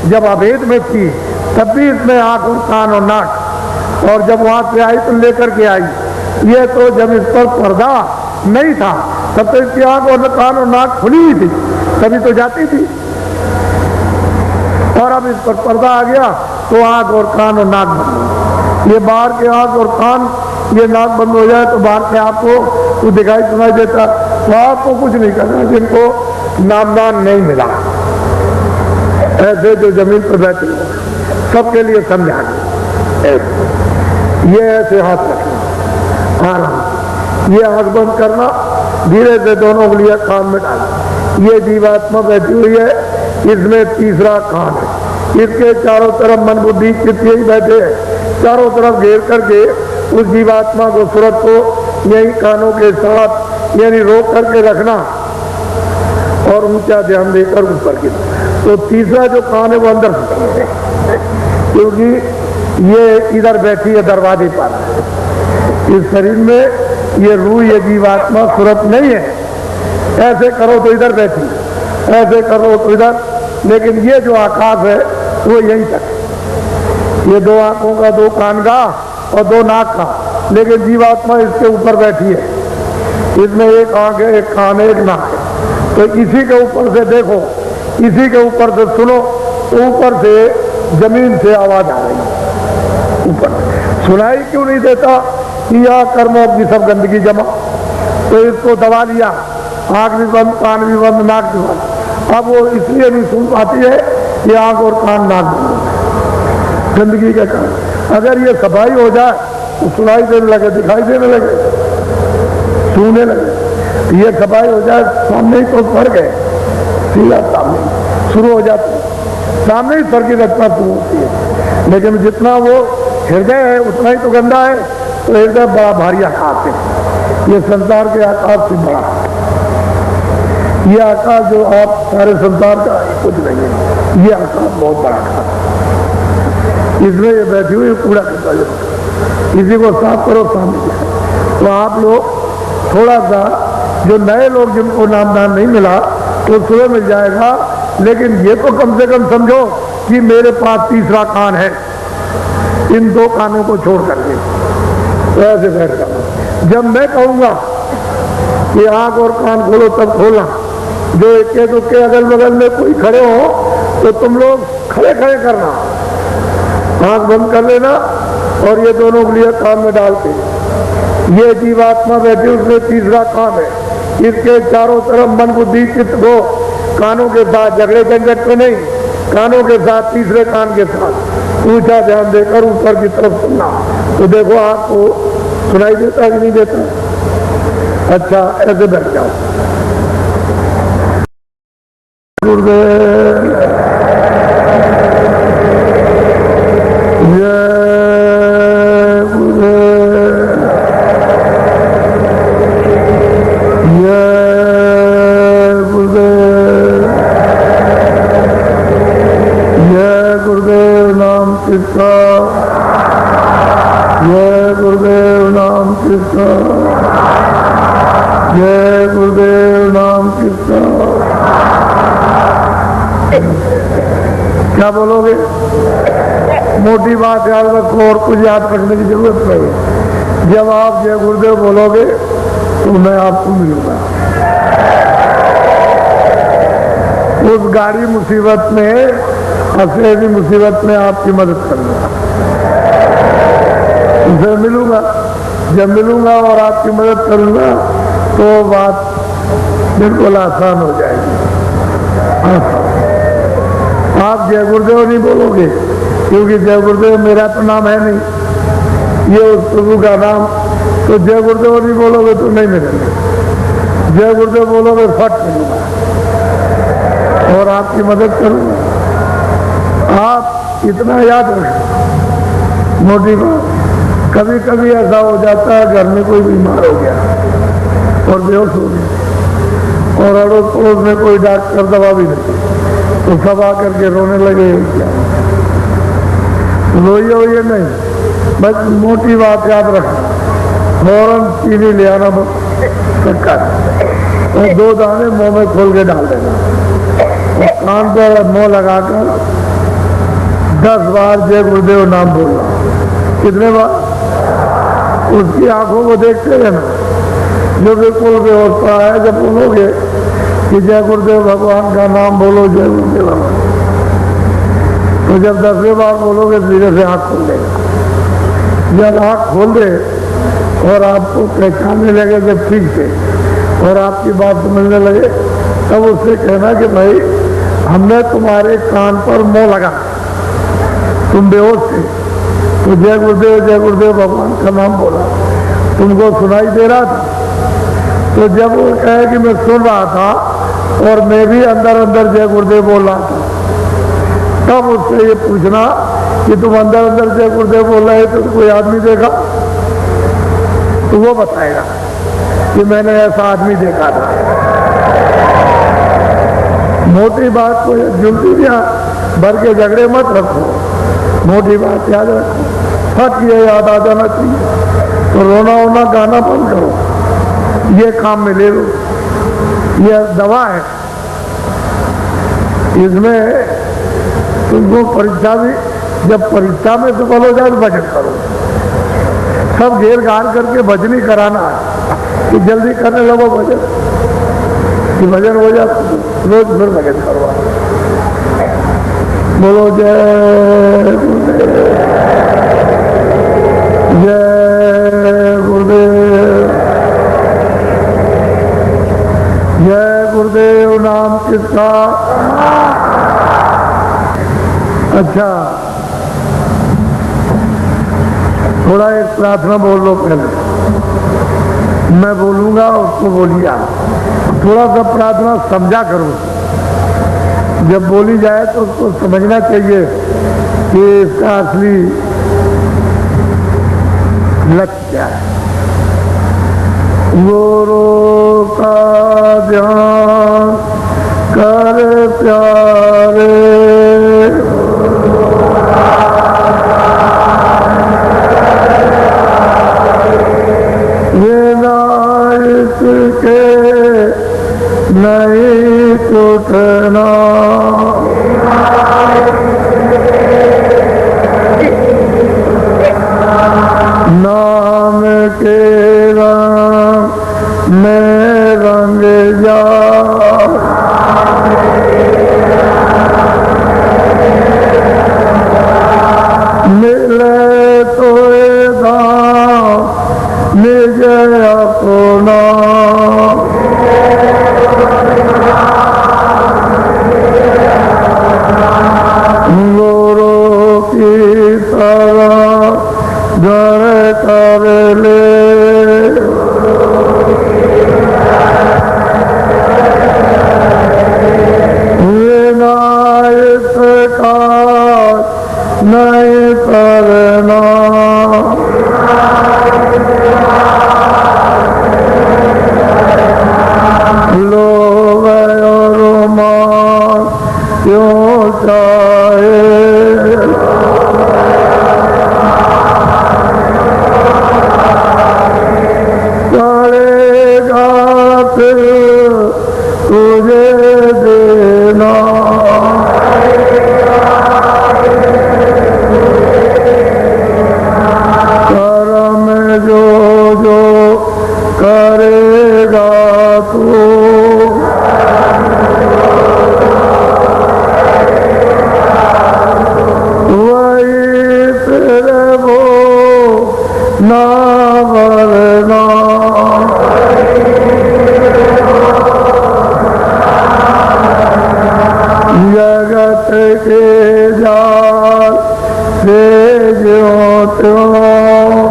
जब अभेद में थी तब भी इसमें आँख और कान और नाक, और जब वहां से आई तो लेकर के आई। ये तो जब इस पर पर्दा नहीं था तब तो इसकी आँख और कान और नाक खुली हुई थी, तभी तो जाती थी। और अब इस पर पर्दा आ गया तो आँख और कान और नाक बंद। ये बाहर के आँख और कान, ये नाक बंद हो जाए तो बाहर के आपको तो दिखाई सुनाई देता, तो आपको कुछ नहीं करना। जिनको नामदान नहीं मिला, ऐसे जो जमीन पर बैठे हो, सबके लिए समझाना। ये ऐसे हाथ रखना, आराम, ये आँख बंद करना, धीरे से दोनों उंगलियां कान में डालना। ये जीवात्मा बैठी हुई है, इसमें तीसरा कान है, इसके चारों तरफ मन बुद्धि चित्त यही बैठे हैं, चारों तरफ घेर करके उस जीवात्मा को, सूरत को यही कानों के साथ यानी रोक करके रखना और ऊंचा ध्यान देकर ऊपर की। तो तीसरा जो कान है वो अंदर से, क्योंकि ये इधर बैठी है दरवाजे पर। इस शरीर में ये रूह, ये जीवात्मा सूरत नहीं है। ऐसे करो तो इधर बैठी, ऐसे करो तो इधर, लेकिन ये जो आकाश है वो यहीं तक। ये 2 आंखों का, 2 कान का और 2 नाक का, लेकिन जीवात्मा इसके ऊपर बैठी है। इसमें एक आंख है, एक कान है, एक नाक है। तो इसी के ऊपर से देखो, इसी के ऊपर से सुनो, तो ऊपर से जमीन से आवाज आ रही है। ऊपर सुनाई क्यों नहीं देता कि यह कर्मों की सब गंदगी जमा, तो इसको दबा लिया, आंख भी बंद, कान भी बंद, नाक भी बंद। अब वो इसलिए नहीं सुन पाती है कि आंख और कान, नाक बंद, गंदगी के कारण। अगर ये सफाई हो जाए तो सुनाई देने लगे, दिखाई देने लगे, सुनने लगे। ये सफाई हो जाए, सामने ही तो स्वर्ग है, सीधा सामने शुरू हो जाते हैं, सामने ही स्वर्ग की रचना शुरू होती है। लेकिन जितना वो हृदय है उतना ही तो गंदा है, तो हृदय बड़ा भारी आकाश है। ये संसार के आकाश से बड़ा, ये आकाश जो आप सारे संसार का कुछ नहीं है, ये आकाश बहुत बड़ा आकाश। इसमें ये बैठी हुई कूड़ा करता है, इसी को साफ करो सामने। तो आप लोग थोड़ा सा, जो नए लोग जिनको नामदान नहीं मिला तो सुबह मिल जाएगा, लेकिन ये तो कम से कम समझो कि मेरे पास तीसरा कान है, इन 2 कानों को छोड़ करके। तो ऐसे बैठ जाओ। जब मैं कहूँगा कि आँख और कान खोलो तब खोलना। जो इक्के दुक्के अगल बगल में कोई खड़े हो तो तुम लोग खड़े खड़े करना, आँख बंद कर लेना और ये दोनों उंगलियां कान में डाल के। ये जीवात्मा बैठी, उसमें तीसरा कान है, इसके चारों तरफ मन बुद्धि चित्त को कानों के साथ, झगड़े झंझट में नहीं, कानों के साथ, तीसरे कान के साथ ऊंचा ध्यान देकर ऊपर की तरफ सुनना। तो देखो आपको सुनाई देता कि नहीं देता। अच्छा, ऐसे बैठ जाओ, गुरुदेव, जय गुरुदेव, जय गुरुदेव, जय गुरुदेव नाम किसका, जय गुरुदेव नाम किसका, जय गुरुदेव नाम किसका। क्या बोलोगे? मोटी बात याद रखो और कुछ याद रखने की जरूरत नहीं। जब आप जय गुरुदेव बोलोगे तो मैं आपको मिलूंगा। उस गाड़ी मुसीबत में, हंसेरी मुसीबत में आपकी मदद करूंगा, उनसे मिलूंगा। जब मिलूंगा और आपकी मदद करूंगा तो बात बिल्कुल आसान हो जाएगी। आप जय गुरुदेव नहीं बोलोगे क्योंकि जय गुरुदेव मेरा तो नाम है नहीं, ये उस प्रभु का नाम। तो जय गुरुदेव नहीं बोलोगे तो नहीं मिलेंगे। जय गुरुदेव बोलोगे फट मिलूंगा और आपकी मदद करूंगा। आप इतना याद रखें, मोटी बात। कभी कभी ऐसा हो जाता है घर में कोई बीमार हो गया और बेहोश हो गया और अड़ोस पड़ोस में कोई डॉक्टर दवा भी नहीं, तो सब आकर के रोने लगे। क्या रोइए होइए नहीं, बस मोटी बात याद रखना, फौरन चीनी ले आना शक्कर और 2 दाने मुंह में खोल के डाल देना और कान पर मुंह लगाकर 10 बार जय गुरुदेव नाम बोलना। कितने बार? उसकी आंखों को देखते रहना, जो बिल्कुल बेहोशा है। जब बोलोगे कि जय गुरुदेव भगवान का नाम बोलो, जय गुरुदेव भगवान, तो जब 10वें बार बोलोगे धीरे से आंख खोल देगा। जब आंख खोल दे और आपको पहचानने लगे जब ठीक से और आपकी बात समझने लगे, तब उससे कहना कि भाई हमने तुम्हारे कान पर मुंह लगा, तुम बेहोश थे, तो जय गुरुदेव भगवान का नाम बोला, तुमको सुनाई दे रहा था। तो जब वो कहे कि मैं सुन रहा था और मैं भी अंदर अंदर जय गुरुदेव बोल रहा था, तब उससे ये पूछना कि तुम अंदर अंदर जय गुरुदेव बोल रहे तो कोई आदमी देखा, तो वो बताएगा कि मैंने ऐसा आदमी देखा था। मोटी बात को जुल्फियां भर के झगड़े मत रखो, मोटी बात याद रखो। फट ये याद आ जाना चाहिए तो रोना वोना गाना बंद करो, ये काम में ले लो। ये दवा है, इसमें तुमको परीक्षा भी, जब परीक्षा में सफल हो जाए तो भजन करो। सब घेर घार करके भजन ही कराना है कि जल्दी करने लगो भजन, कि भजन हो जाए रोज फिर भजन करवा। बोलो जय गुरुदेव, जय गुरुदेव, जय गुरुदेव नाम किसका। अच्छा, थोड़ा एक प्रार्थना बोल लो पहले, मैं बोलूंगा उसको बोलिए। थोड़ा सा प्रार्थना समझा करो, जब बोली जाए तो उसको समझना चाहिए कि इसका असली लक्ष्य क्या है। गुरु का ध्यान कर प्यारे, के नहीं टूटना, नाम के रंग में रंग जा, मिले तो निज अपना, गुरु की तरह घर कर ले, क्यों चाहे करेगा फिर तुझे देना कर्म जो जो करेगा तू वही तेरे वो ना वरना जगत के जाल से ज्यों त्यों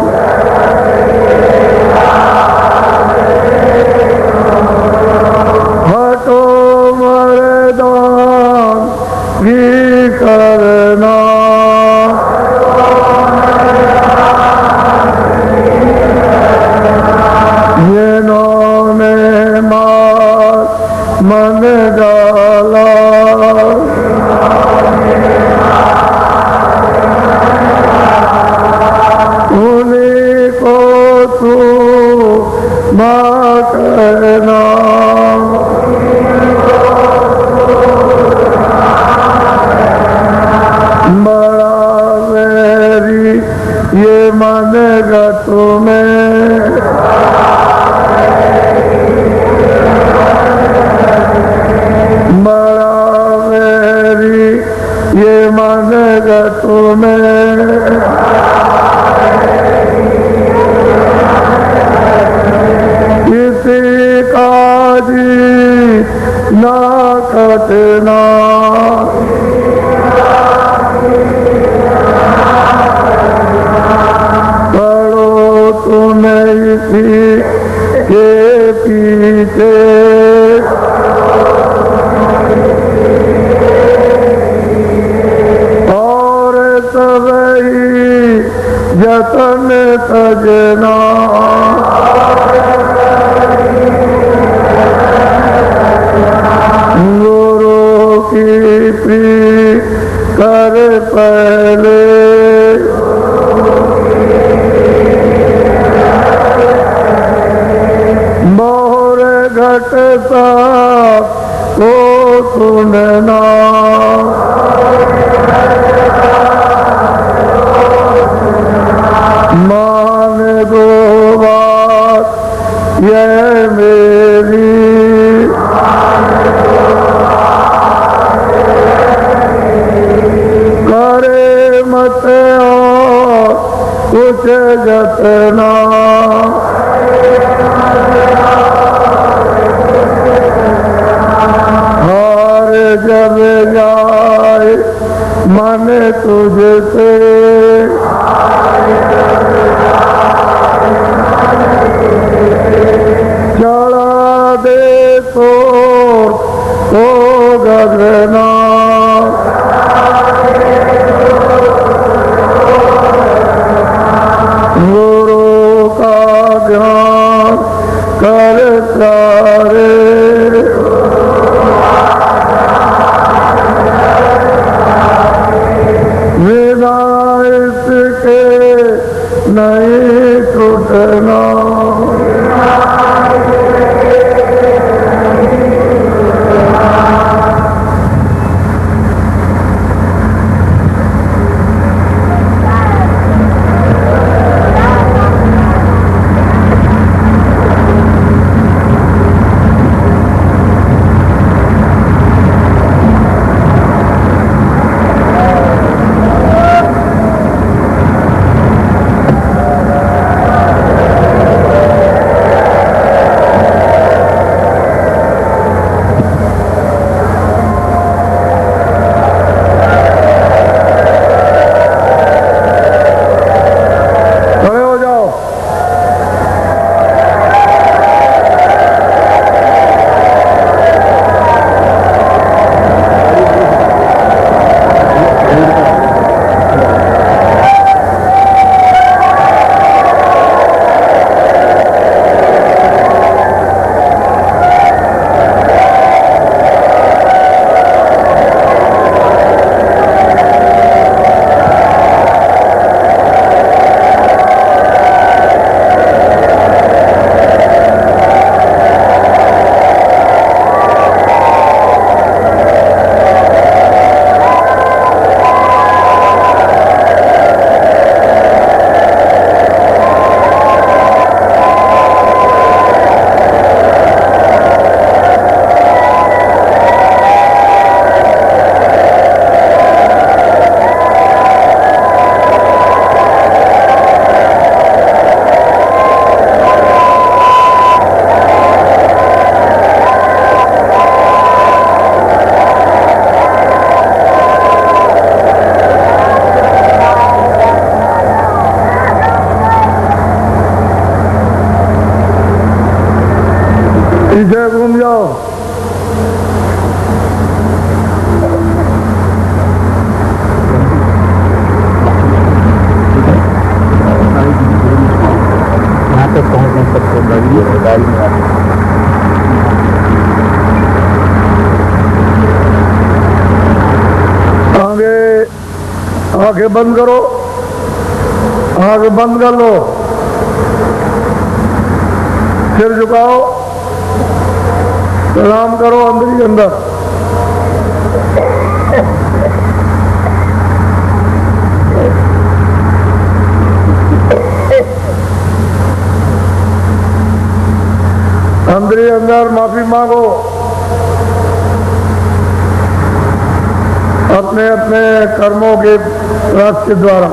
हटो मर्दान भी करना जिन्होंने मार मन डाला उन्हीं को तू माँ करना बड़ा मेरी ये मानेगा तुम्हें बड़ा मेरी ये मानेगा तुम्हें किसी का जी ना कटना पढ़ो तुम्हें इसी के पीछे और सबही जतन सजना गुरु की प्रीत कर पहले मोर घट सा को सुनना मान दो बात ये मेरी करे मत और कुछ जतना हार जब जाए मन तुझसे चढ़ा दे तो गगना गुरु का ज्ञान कर प्यारे बिना इसके नहीं छूटना आंखें बंद करो, आंखें बंद कर लो, सिर झुकाओ, प्रणाम करो अंदर ही अंदर। अंदर ही अंदर माफी मांगो अपने अपने कर्मों के रास्ते द्वारा।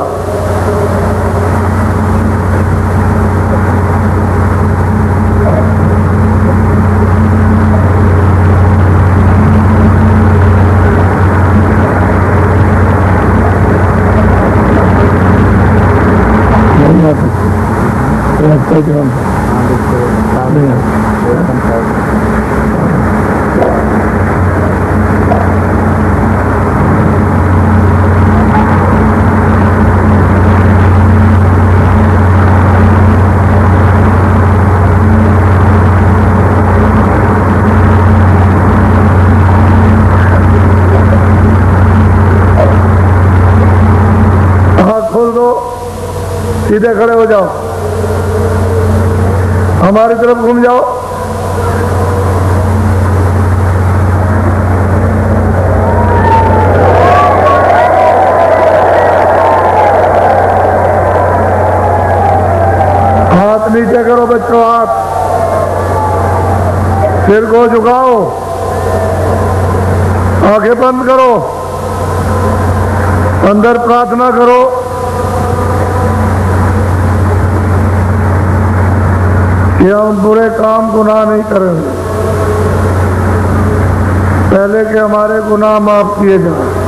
सीधे खड़े हो जाओ, हमारी तरफ घूम जाओ। हाथ नीचे करो बच्चों, हाथ, सिर को झुकाओ, आंखें बंद करो, अंदर प्रार्थना करो। कि हम बुरे काम गुनाह नहीं करेंगे, पहले के हमारे गुनाह माफ किए जाए।